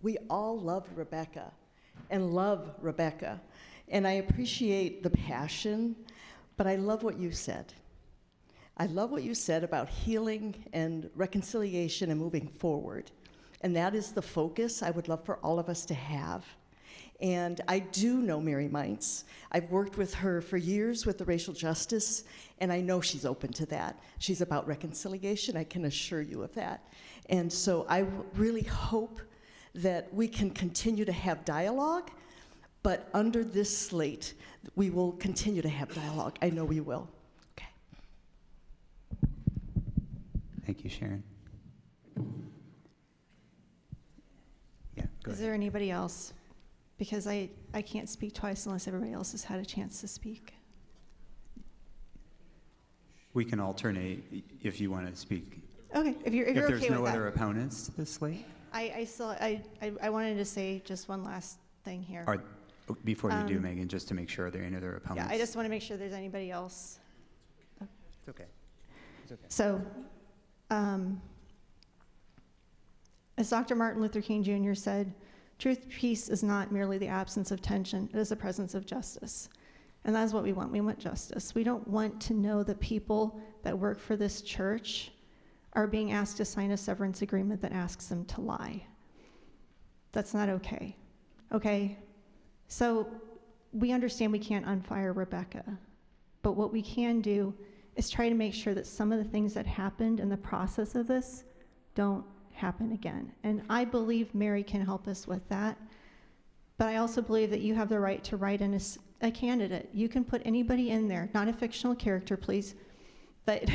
we all loved Rebecca and love Rebecca. And I appreciate the passion, but I love what you said. I love what you said about healing and reconciliation and moving forward. And that is the focus I would love for all of us to have. And I do know Mary Mintz. I've worked with her for years with the racial justice, and I know she's open to that. She's about reconciliation, I can assure you of that. And so I really hope that we can continue to have dialogue, but under this slate, we will continue to have dialogue. I know we will. Okay. Thank you, Sharon. Yeah, go Is ahead. there anybody else? Because I can't speak twice unless everybody else has had a chance to speak. We can alternate if you want to speak. Okay, if you're okay there's with no that. other opponents to this slate? I wanted to say just one last thing here. Before you do, Megan, just to make sure, are there any other opponents? Yeah, I just want to make sure there's anybody else. It's okay. It's okay. So, as Dr. Martin Luther King Jr. said, truth, peace is not merely the absence of tension, it is the presence of justice. And that is what we want. We want justice. We don't want to know that people that work for this church are being asked to sign a severance agreement that asks them to lie. That's not okay. Okay? So we understand we can't unfire Rebecca, but what we can do is try to make sure that some of the things that happened in the process of this don't happen again. And I believe Mary can help us with that. But I also believe that you have the right to write in a candidate. You can put anybody in there, not a fictional character, please, but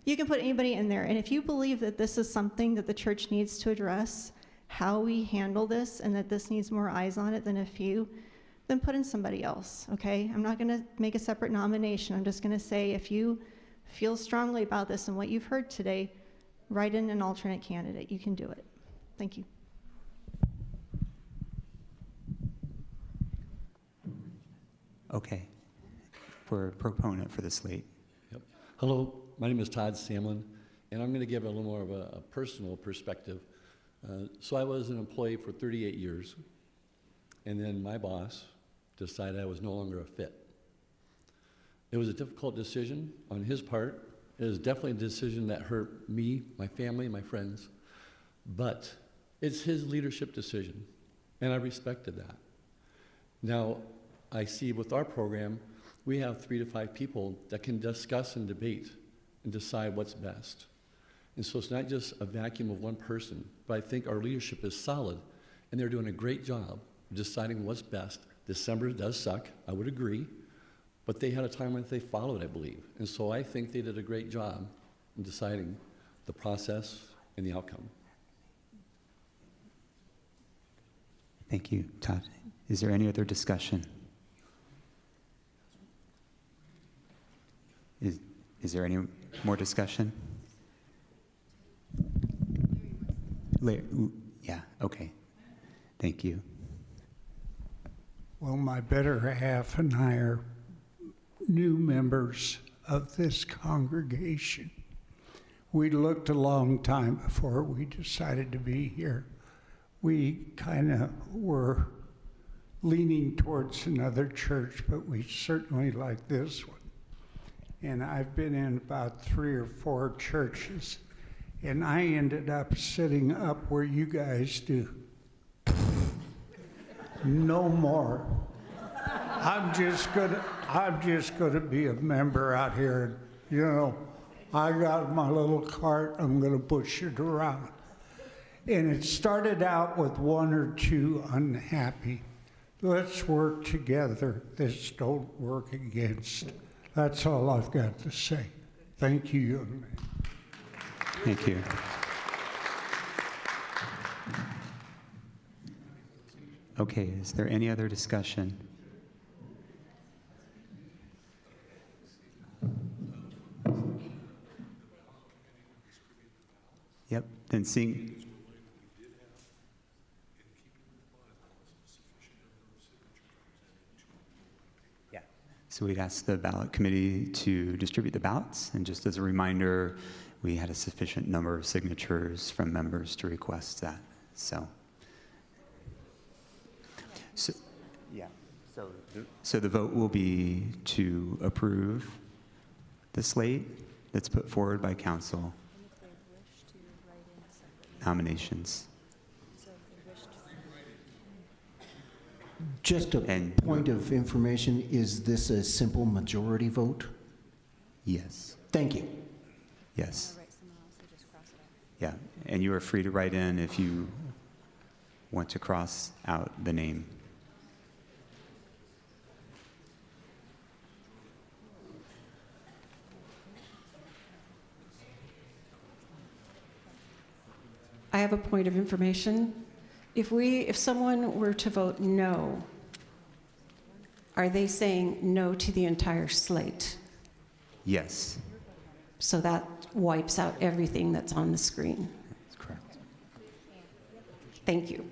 you can put anybody in there. And if you believe that this is something that the church needs to address, how we handle this, and that this needs more eyes on it than a few, then put in somebody else, okay? I'm not gonna make a separate nomination. I'm just gonna say if you feel strongly about this and what you've heard today, write in an alternate candidate. You can do it. Thank you. Okay. For a proponent for the slate. Yep. Hello, my name is Todd Samlin, and I'm going to give a little more of a personal perspective. So I was an employee for 38 years, and then my boss decided I was no longer a fit. It was a difficult decision on his part. It was definitely a decision that hurt me, my family, my friends, but it's his leadership decision, and I respected that. Now, I see with our program, we have 3 to 5 people that can discuss and debate and decide what's best. And so it's not just a vacuum of one person, but I think our leadership is solid, and they're doing a great job of deciding what's best. December does suck, I would agree, but they had a time when they followed, I believe. And so I think they did a great job in deciding the process and the outcome. Thank you, Todd. Is there any other discussion? Is there any more discussion? Yeah, okay. Thank you. Well, my better half and I are new members of this congregation. We looked a long time before we decided to be here. We kind of were leaning towards another church, but we certainly like this one. And I've been in about 3 or 4 churches, and I ended up sitting up where you guys do. No more. I'm just gonna be a member out here. You know, I got my little cart, I'm gonna push it around. And it started out with 1 or 2 unhappy. Let's work together. This don't work against. That's all I've got to say. Thank you, young man. Thank you. Okay, is there any other discussion? Yep, then seeing. So we'd ask the ballot committee to distribute the ballots. And just as a reminder, we had a sufficient number of signatures from members to request that. So yeah. So the vote will be to approve the slate that's put forward by council. Nominations. Just a point of information, is this a simple majority vote? Yes. Thank you. Yes. Yeah, and you are free to write in if you want to cross out the name. I have a point of information. If someone were to vote no, are they saying no to the entire slate? Yes. So that wipes out everything that's on the screen. That's correct. Thank you.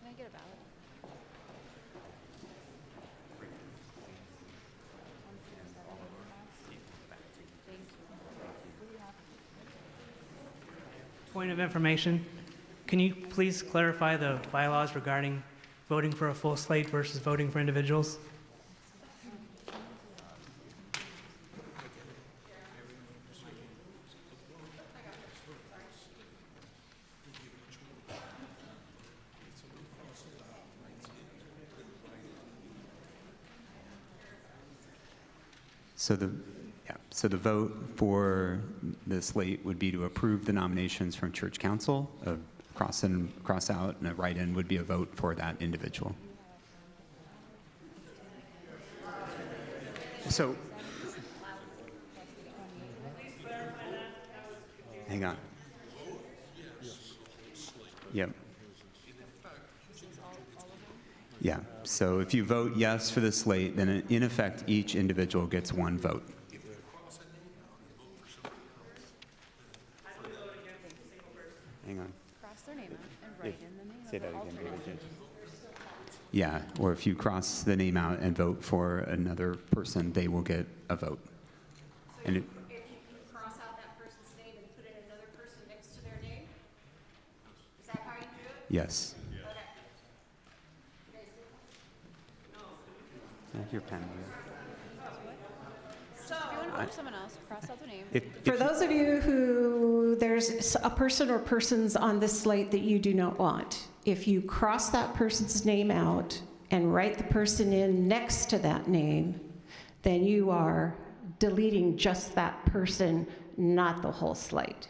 Can I get a ballot? Point of information, can you please clarify the bylaws regarding voting for a full slate versus voting for individuals? So the vote for the slate would be to approve the nominations from church council. A cross in, cross out, and a write-in would be a vote for that individual. So, hang on. Yep. Yeah, so if you vote yes for the slate, then in effect, each individual gets one vote. Hang on. Cross their name out and write in the name Say of that the again, alternate. David. Yeah, or if you cross the name out and vote for another person, they will get a vote. And it, If you cross out that person's name and put in another person next to their name? Is that how you do it? yes. Have your pen. So, if you want to vote for someone else, cross out their name. For those of you who there's a person or persons on this slate that you do not want, if you cross that person's name out and write the person in next to that name, then you are deleting just that person, not the whole slate.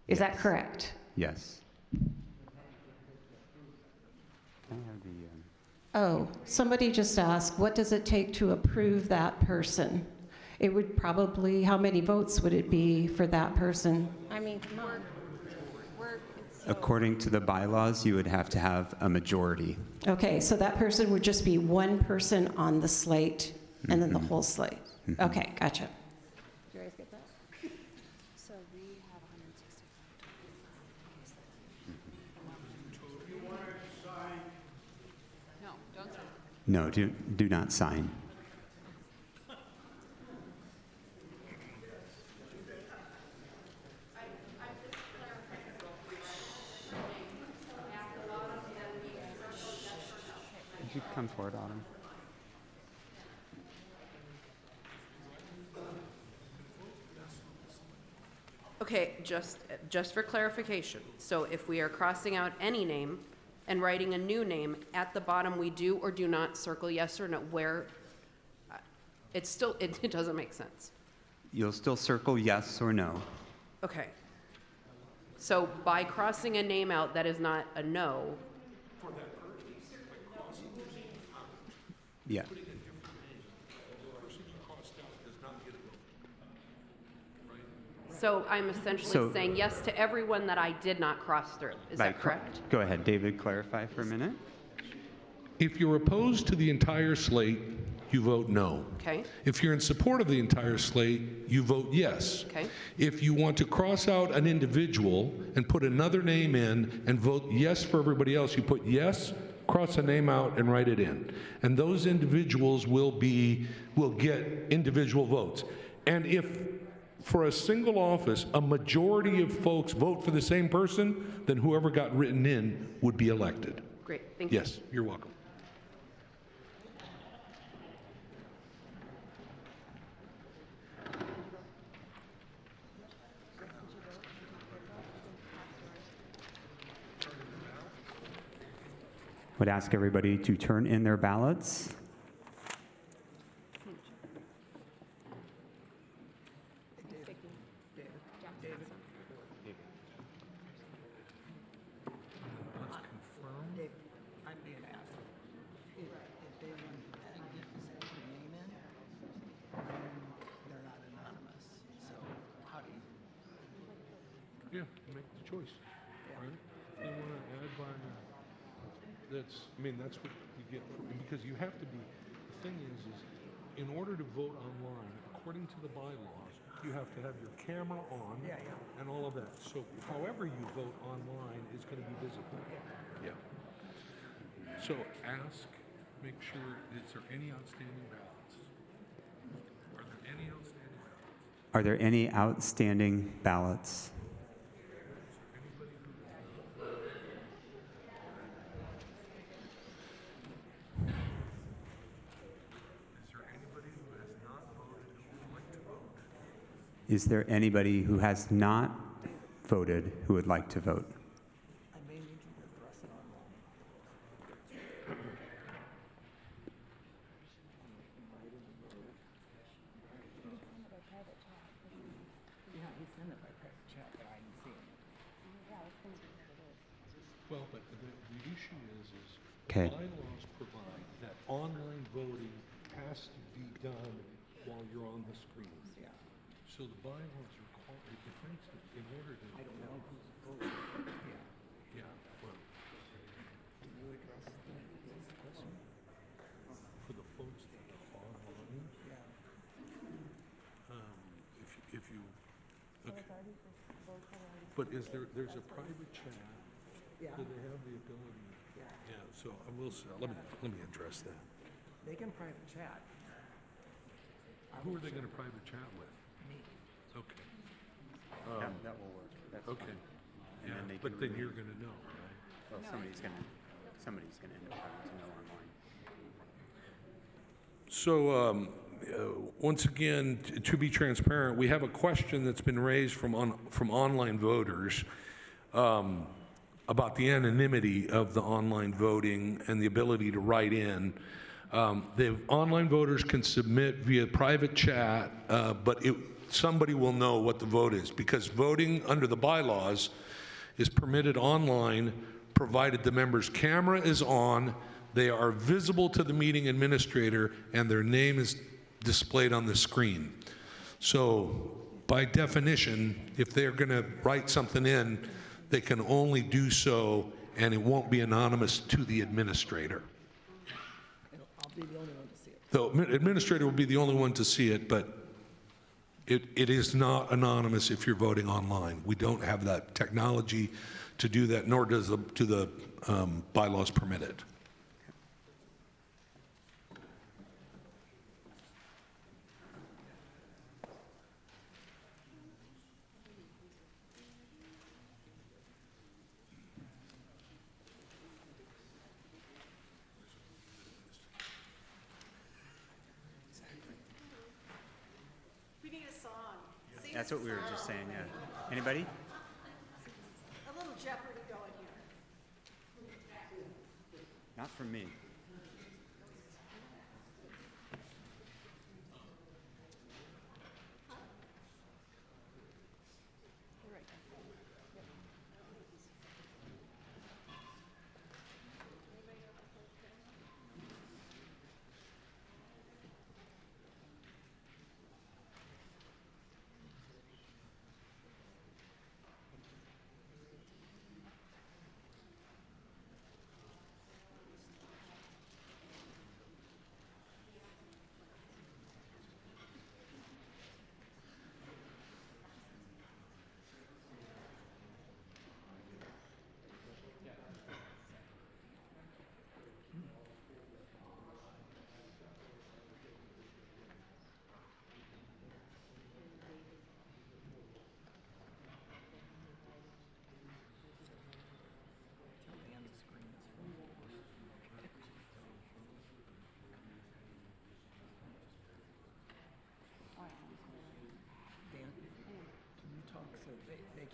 Is that correct? Yes. Oh, somebody just asked, what does it take to approve that person? It would probably, how many votes would it be for that person? I mean, come on. According to the bylaws, you would have to have a majority. Okay, so that person would just be one person on the slate and then the whole slate. Okay, gotcha. Did you guys get that? So we have 165. No, don't sign. No, do not sign. Could you come forward, Autumn? Okay, just for clarification, so if we are crossing out any name and writing a new name, at the bottom, we do or do not circle yes or no, where, it's still, it doesn't make sense. You'll still circle yes or no. Okay. So by crossing a name out, that is not a no. Yeah. So I'm essentially So- saying yes to everyone that I did not cross through. Is that correct? Go ahead, David, clarify for a minute. If you're opposed to the entire slate, you vote no. Okay. If you're in support of the entire slate, you vote yes. Okay. If you want to cross out an individual and put another name in and vote yes for everybody else, you put yes, cross a name out, and write it in. And those individuals will get individual votes. And if for a single office, a majority of folks vote for the same person, then whoever got written in would be elected. Great, thank you. Yes, you're welcome. Would ask everybody to turn in their ballots. Yeah, make the choice, right? If you want to add by, that's what you get, because you have to be, the thing is in order to vote online, according to the bylaws, you have to have your camera on and all of that. So however you vote online is going to be visible. Yeah. So ask, make sure, is there any outstanding ballots? Are there any outstanding ballots? Are there any outstanding ballots? Is there anybody who has not voted who would like to vote? Well, but the issue is Okay. bylaws provide that online voting has to be done while you're on the screen. Yeah. So the bylaws require, for instance, in order to. I don't know who's voting. Yeah. Yeah, well. Can you address this question? For the folks that are online? Yeah. If you. Okay. But there's a private chat? Yeah. Do they have the ability? Yeah. Yeah, so I will say, let me address that. They can private chat. Who are they going to private chat with? Me. Okay. That will work. That's Okay. fine. Yeah, And then they but can then remove- you're going to know, right? Well, somebody's going to end up having to know online. So, once again, to be transparent, we have a question that's been raised from online voters about the anonymity of the online voting and the ability to write in. The online voters can submit via private chat, but somebody will know what the vote is, because voting under the bylaws is permitted online, provided the member's camera is on, they are visible to the meeting administrator, and their name is displayed on the screen. So by definition, if they're going to write something in, they can only do so, and it won't be anonymous to the administrator. I'll be the only one to see it. The administrator will be the only one to see it, but it is not anonymous if you're voting online. We don't have that technology to do that, nor do the bylaws permit it. We need a song. Sing That's us what a we were song. just saying, yeah. Anybody? A little Jeopardy going here. Not from me.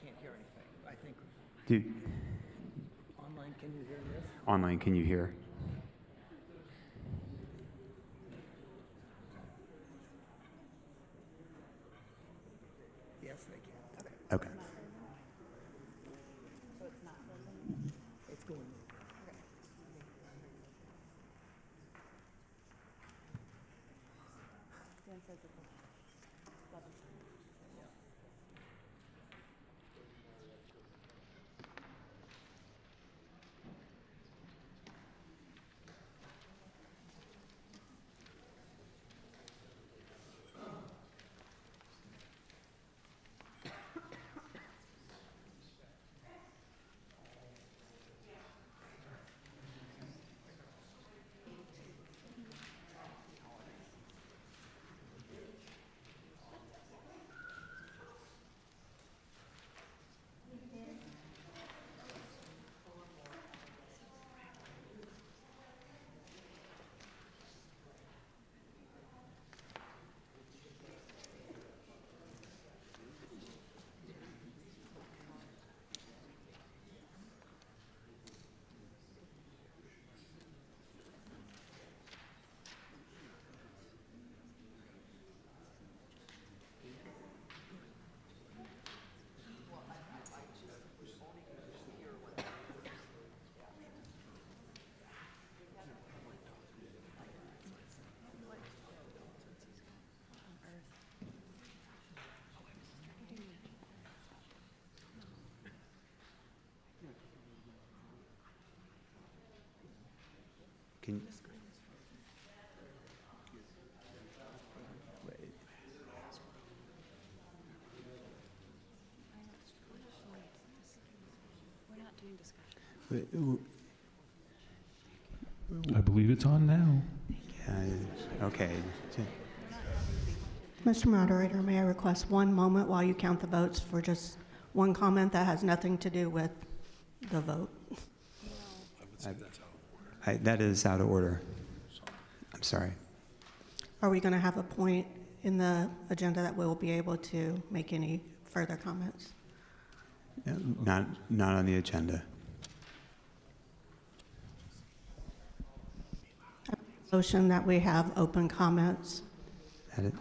can't hear anything. I think Do, online, can you hear this? online, can you hear? Yes, they can. Okay. It's going. Can, I believe it's on now. okay. Mr. Moderator, may I request one moment while you count the votes for just one comment that has nothing to do with the vote? That is out of order. I'm sorry. Are we going to have a point in the agenda that we'll be able to make any further comments? Not on the agenda. Motion that we have open comments. That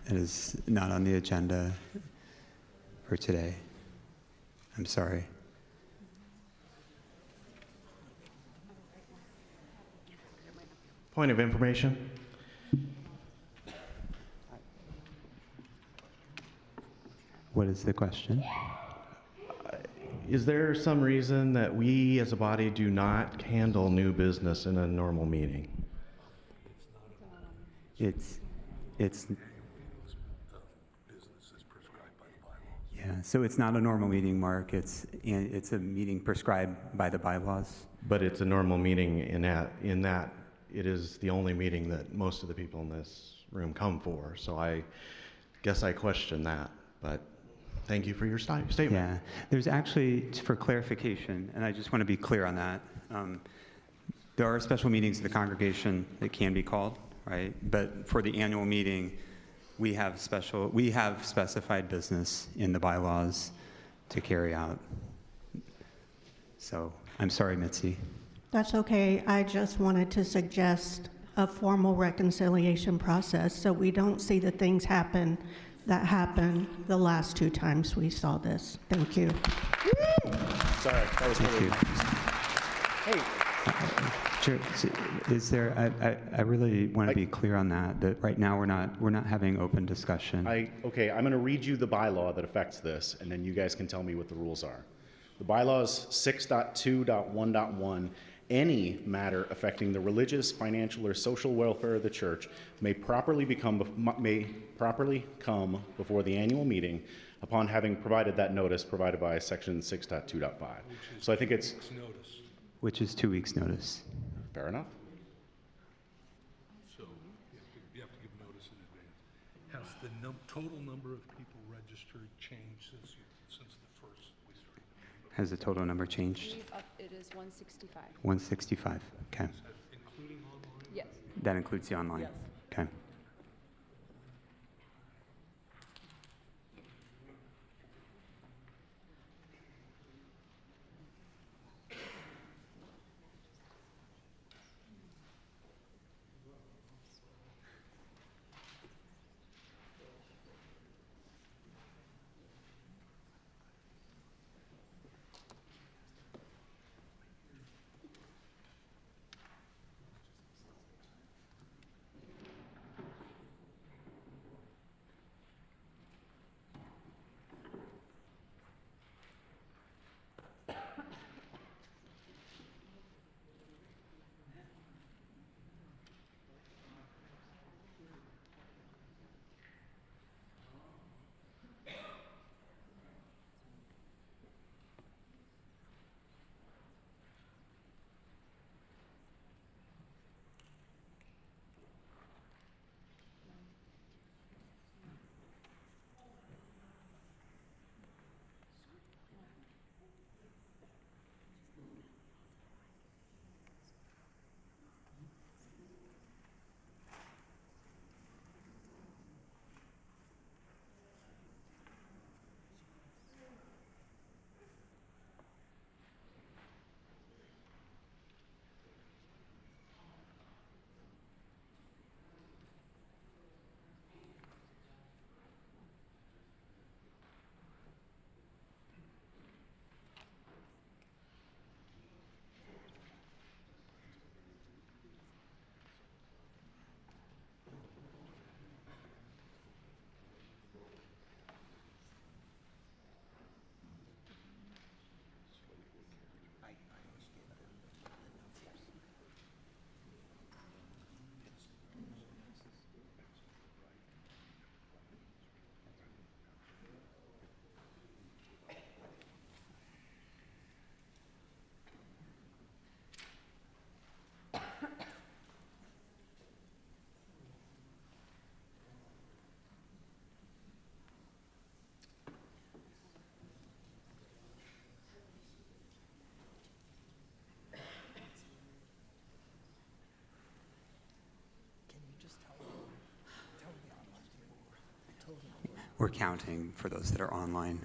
it is not on the agenda for today. I'm sorry. Point of information. What is the question? Is there some reason that we as a body do not handle new business in a normal meeting? It's yeah, so it's not a normal meeting, Mark. It's a meeting prescribed by the bylaws. But it's a normal meeting in that it is the only meeting that most of the people in this room come for. So I guess I question that, but thank you for your statement. Yeah, there's actually, for clarification, and I just want to be clear on that, there are special meetings of the congregation that can be called, right? But for the annual meeting, we have specified business in the bylaws to carry out. So I'm sorry, Mitzi. That's okay. I just wanted to suggest a formal reconciliation process so we don't see the things happen that happened the last two times we saw this. Thank you. Sorry, that was really. Hey. Is there? I really want to be clear on that. That right now we're not having open discussion. Okay, I'm going to read you the bylaw that affects this, and then you guys can tell me what the rules are. The bylaws 6.2.1.1. Any matter affecting the religious, financial, or social welfare of the church may properly come before the annual meeting upon having provided that notice provided by section 6.2.5. So I think it's which is 2 weeks' notice. Fair enough. So you have to give notice in advance. Has the total number of people registered changed since the first we started? Has the total number changed? It is 165. 165. Okay. Including online? Yes. That includes the online. Yes. Okay. we're counting for those that are online.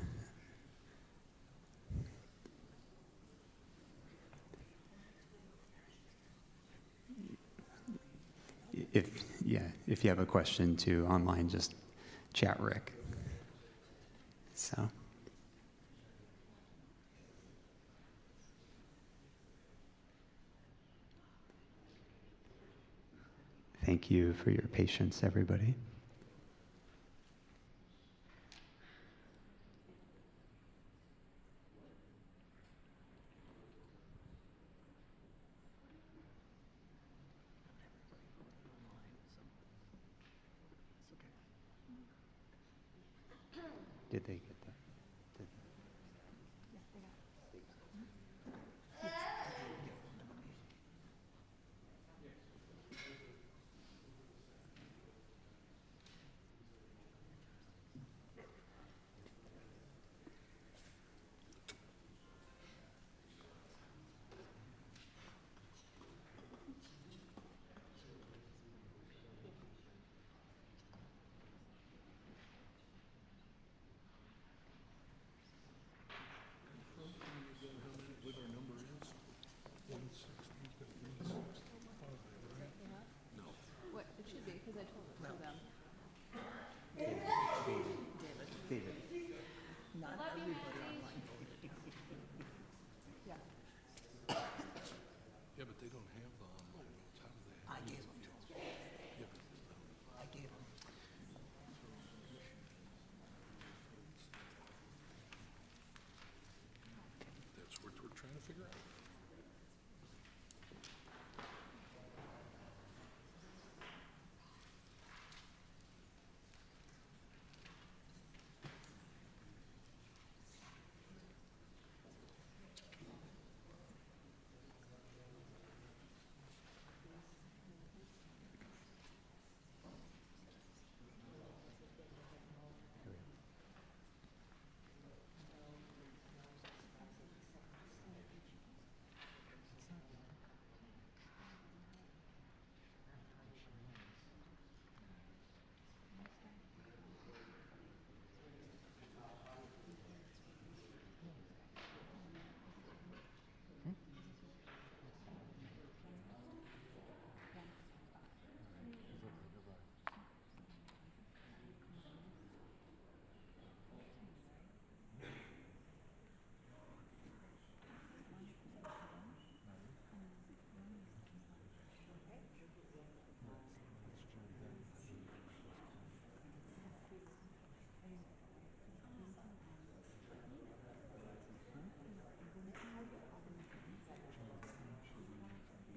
If you have a question too online, just chat Rick. So. Thank you for your patience, everybody. Did they get that? What, it should be, because I told them. David. Not everybody online voted. Yeah. Yeah, but they don't have the online votes. How do they have? I gave them to them. I gave them. That's what we're trying to figure out.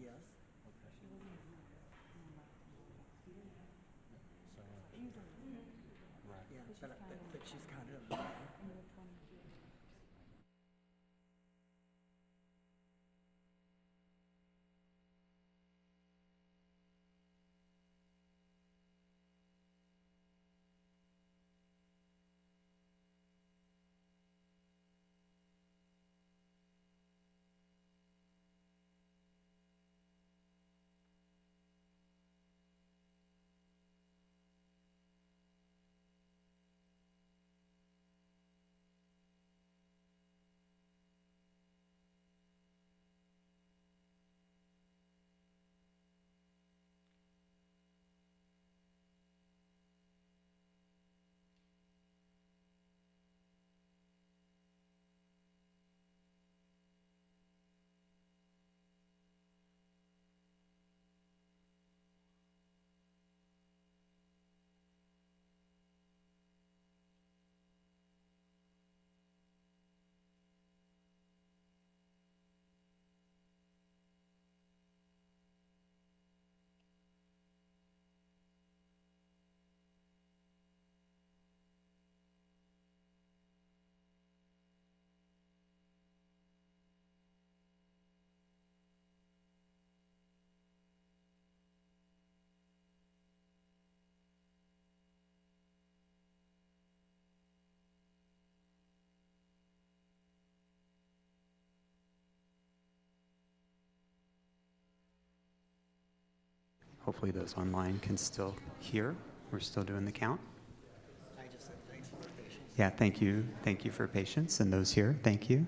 Yes. Yeah, but she's kind of. Hopefully those online can still hear. We're still doing the count. I just said thanks for Yeah, thank you. Thank you for your patience, and those here, thank you.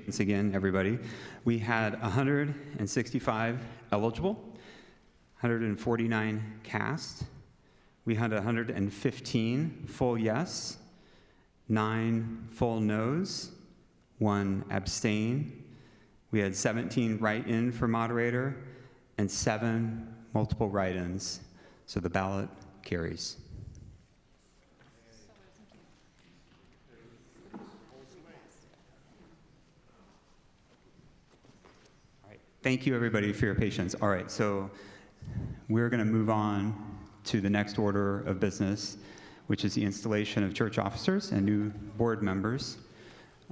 Once again, everybody, we had 165 eligible, 149 cast. We had 115 full yes, 9 full no's, 1 abstain. We had 17 write-in for moderator and 7 multiple write-ins. So the ballot carries. Thank you, everybody, for your patience. All right, so we're going to move on to the next order of business, which is the installation of church officers and new board members.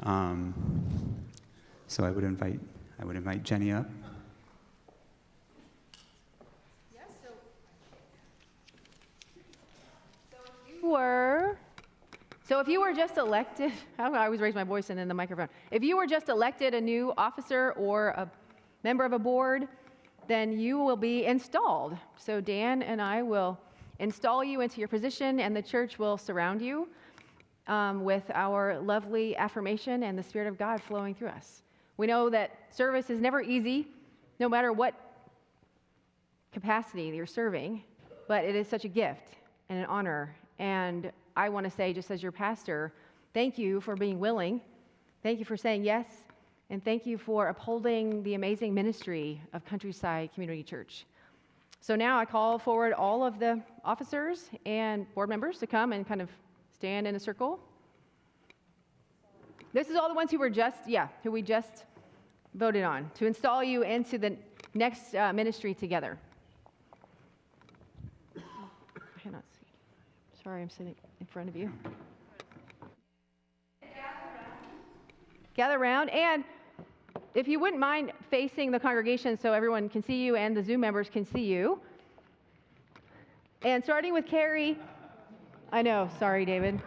So I would invite Jenny up. Yes, so if you were just elected, I always raise my voice and then the microphone. If you were just elected a new officer or a member of a board, then you will be installed. So Dan and I will install you into your position, and the church will surround you with our lovely affirmation and the Spirit of God flowing through us. We know that service is never easy, no matter what capacity you're serving, but it is such a gift and an honor. And I want to say, just as your pastor, thank you for being willing. Thank you for saying yes. And thank you for upholding the amazing ministry of Countryside Community Church. So now I call forward all of the officers and board members to come and kind of stand in a circle. This is all the ones who we just voted on to install you into the next ministry together. I cannot see. Sorry, I'm sitting in front of you. Gather around, and if you wouldn't mind facing the congregation so everyone can see you and the Zoom members can see you. And starting with Carrie. I know, sorry, David.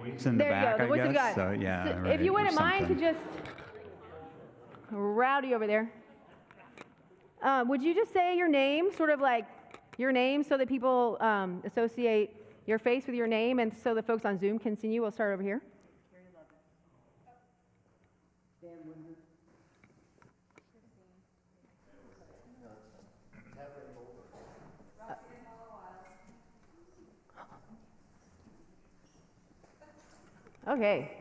It's in the back, you go, the I voice guess. of God. So, yeah, So right, if you or wouldn't mind to something. just rowdy over there. Would you just say your name, sort of like your name, so that people associate your face with your name, and so the folks on Zoom can see you? We'll start over here. Okay.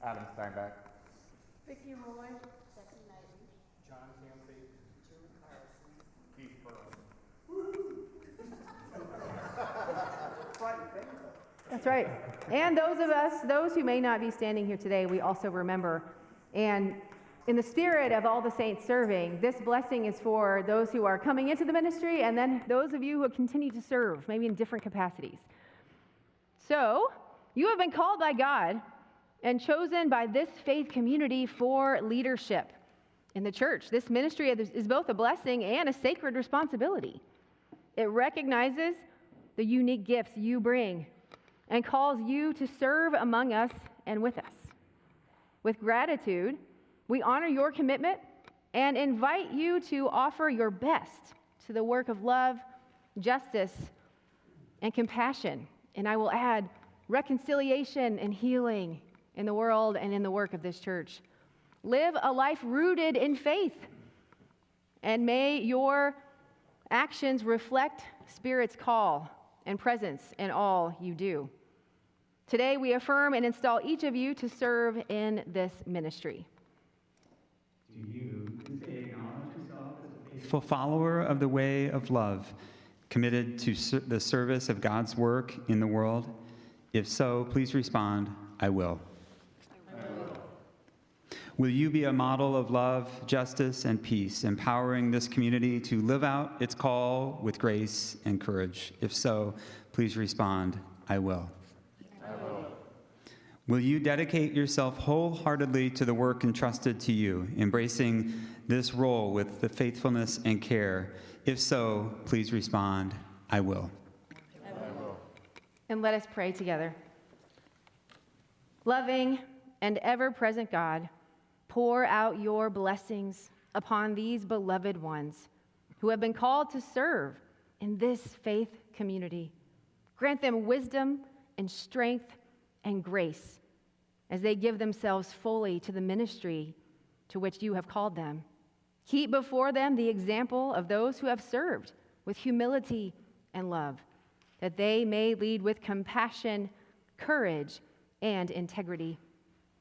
Adam Steinbeck. Vicki Roy. John Campbell. Keith Burrows. That's right. And those of us, those who may not be standing here today, we also remember. And in the spirit of all the saints serving, this blessing is for those who are coming into the ministry and then those of you who continue to serve, maybe in different capacities. So, you have been called by God and chosen by this faith community for leadership in the church. This ministry is both a blessing and a sacred responsibility. It recognizes the unique gifts you bring and calls you to serve among us and with us. With gratitude, we honor your commitment and invite you to offer your best to the work of love, justice, and compassion And I will add reconciliation and healing in the world and in the work of this church. Live a life rooted in faith. And may your actions reflect Spirit's call and presence in all you do. Today, we affirm and install each of you to serve in this ministry. Do you acknowledge yourself as a faithful follower of the way of love, committed to the service of God's work in the world? If so, please respond, I will. Will you be a model of love, justice, and peace, empowering this community to live out its call with grace and courage? If so, please respond, I will. Will you dedicate yourself wholeheartedly to the work entrusted to you, embracing this role with the faithfulness and care? If so, please respond, I will. And let us pray together. Loving and ever-present God, pour out your blessings upon these beloved ones who have been called to serve in this faith community. Grant them wisdom and strength and grace as they give themselves fully to the ministry to which you have called them. Keep before them the example of those who have served with humility and love, that they may lead with compassion, courage, and integrity.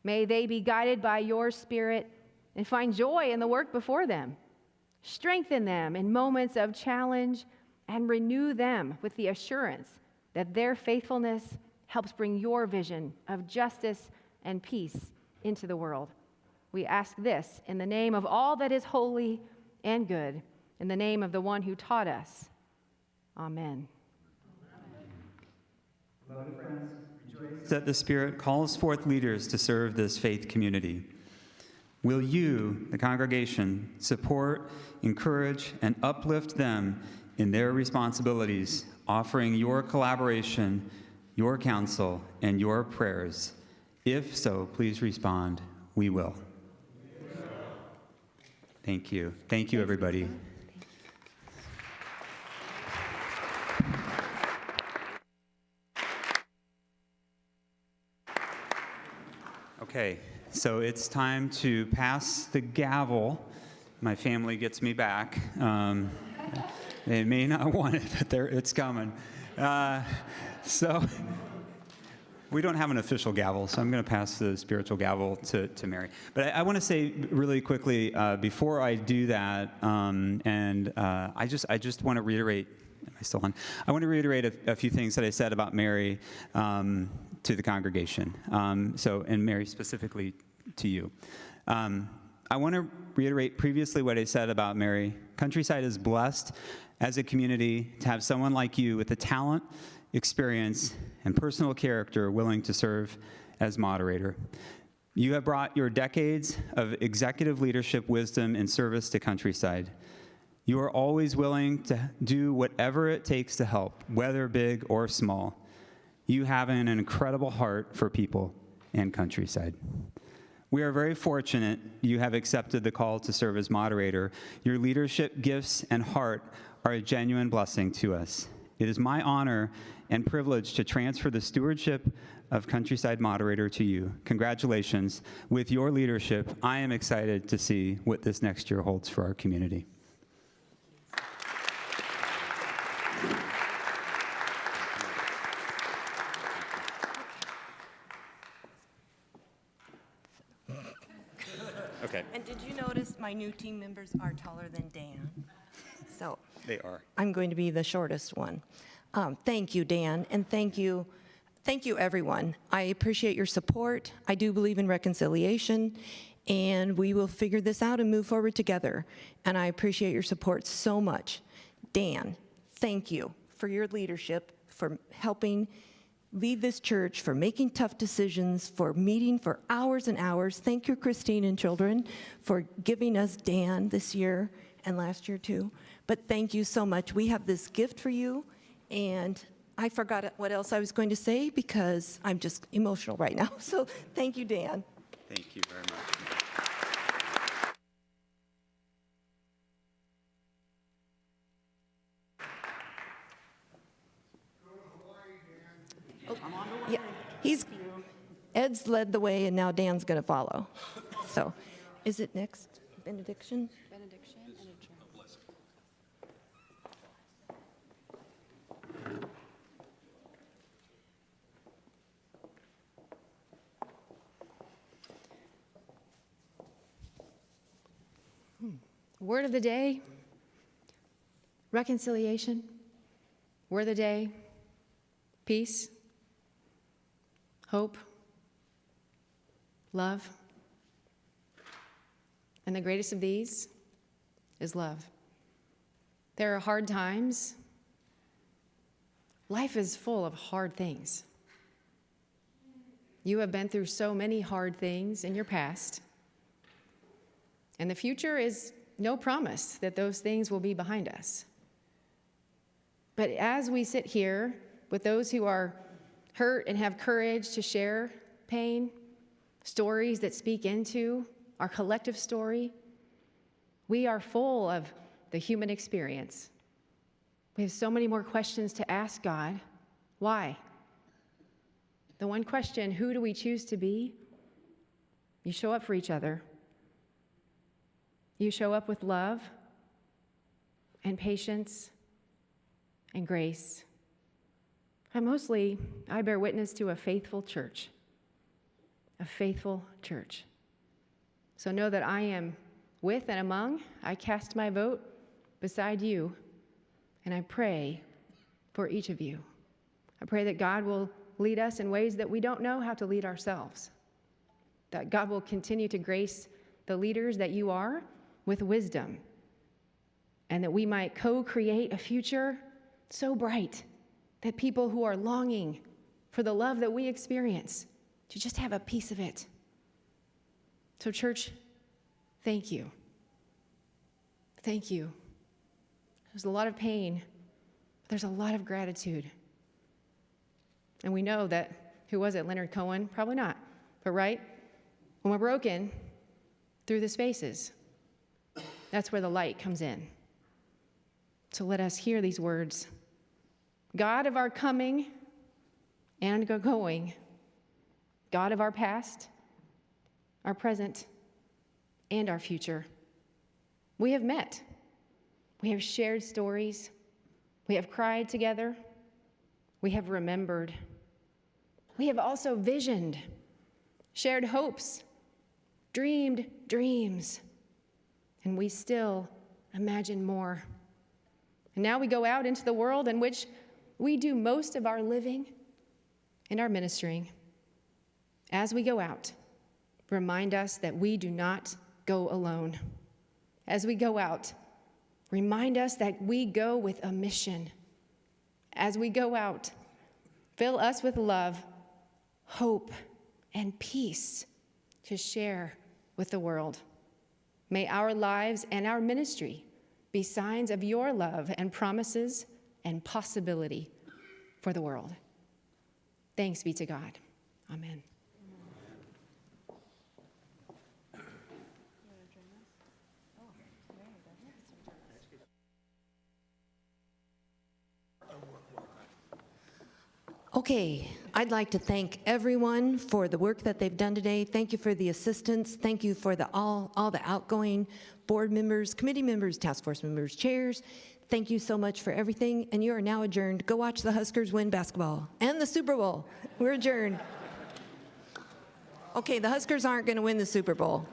May they be guided by your Spirit and find joy in the work before them. Strengthen them in moments of challenge and renew them with the assurance that their faithfulness helps bring your vision of justice and peace into the world. We ask this in the name of all that is holy and good, in the name of the one who taught us. Amen. Beloved friends, rejoice that the Spirit calls forth leaders to serve this faith community. Will you, the congregation, support, encourage, and uplift them in their responsibilities, offering your collaboration, your counsel, and your prayers? If so, please respond, we will. Thank you. Thank you, everybody. Okay, so it's time to pass the gavel. My family gets me back. They may not want it, but it's coming. So we don't have an official gavel, so I'm going to pass the spiritual gavel to Mary. But I want to say really quickly before I do that, I just want to reiterate. Am I still on? I want to reiterate a few things that I said about Mary to the congregation. And Mary specifically to you. I want to reiterate previously what I said about Mary. Countryside is blessed as a community to have someone like you with the talent, experience, and personal character willing to serve as moderator. You have brought your decades of executive leadership wisdom and service to Countryside. You are always willing to do whatever it takes to help, whether big or small. You have an incredible heart for people and Countryside. We are very fortunate you have accepted the call to serve as moderator. Your leadership gifts and heart are a genuine blessing to us. It is my honor and privilege to transfer the stewardship of Countryside moderator to you. Congratulations. With your leadership, I am excited to see what this next year holds for our community. Okay. And did you notice my new team members are taller than Dan? So They are. I'm going to be the shortest one. Thank you, Dan, and thank you, everyone. I appreciate your support. I do believe in reconciliation, and we will figure this out and move forward together. And I appreciate your support so much. Dan, thank you for your leadership, for helping lead this church, for making tough decisions, for meeting for hours and hours. Thank you, Christine and children, for giving us Dan this year and last year too. But thank you so much. We have this gift for you, and I forgot what else I was going to say because I'm just emotional right now. So thank you, Dan. Thank you very much. Ed's led the way, and now Dan's going to follow. So, is it next? Benediction? Benediction and adjournment. Word of the day, reconciliation. Word of the day, peace, hope, love. And the greatest of these is love. There are hard times. Life is full of hard things. You have been through so many hard things in your past, and the future is no promise that those things will be behind us. But as we sit here with those who are hurt and have courage to share pain, stories that speak into our collective story, we are full of the human experience. We have so many more questions to ask God. Why? The one question, who do we choose to be? You show up for each other. You show up with love and patience and grace. And mostly, I bear witness to a faithful church. A faithful church. So know that I am with and among. I cast my vote beside you, and I pray for each of you. I pray that God will lead us in ways that we don't know how to lead ourselves. That God will continue to grace the leaders that you are with wisdom, and that we might co-create a future so bright that people who are longing for the love that we experience to just have a piece of it. So church, thank you. Thank you. There's a lot of pain, but there's a lot of gratitude. And we know that, who was it, Leonard Cohen? Probably not, but right? When we're broken through the spaces, that's where the light comes in. So let us hear these words. God of our coming and going, God of our past, our present, and our future. We have met. We have shared stories. We have cried together. We have remembered. We have also visioned, shared hopes, dreamed dreams, and we still imagine more. And now we go out into the world in which we do most of our living and our ministering. As we go out, remind us that we do not go alone. As we go out, remind us that we go with a mission. As we go out, fill us with love, hope, and peace to share with the world. May our lives and our ministry be signs of your love and promises and possibility for the world. Thanks be to God. Amen. Okay, I'd like to thank everyone for the work that they've done today. Thank you for the assistance. Thank you for all the outgoing board members, committee members, task force members, chairs. Thank you so much for everything, and you are now adjourned. Go watch the Huskers win basketball and the Super Bowl. We're adjourned. Okay, the Huskers aren't going to win the Super Bowl.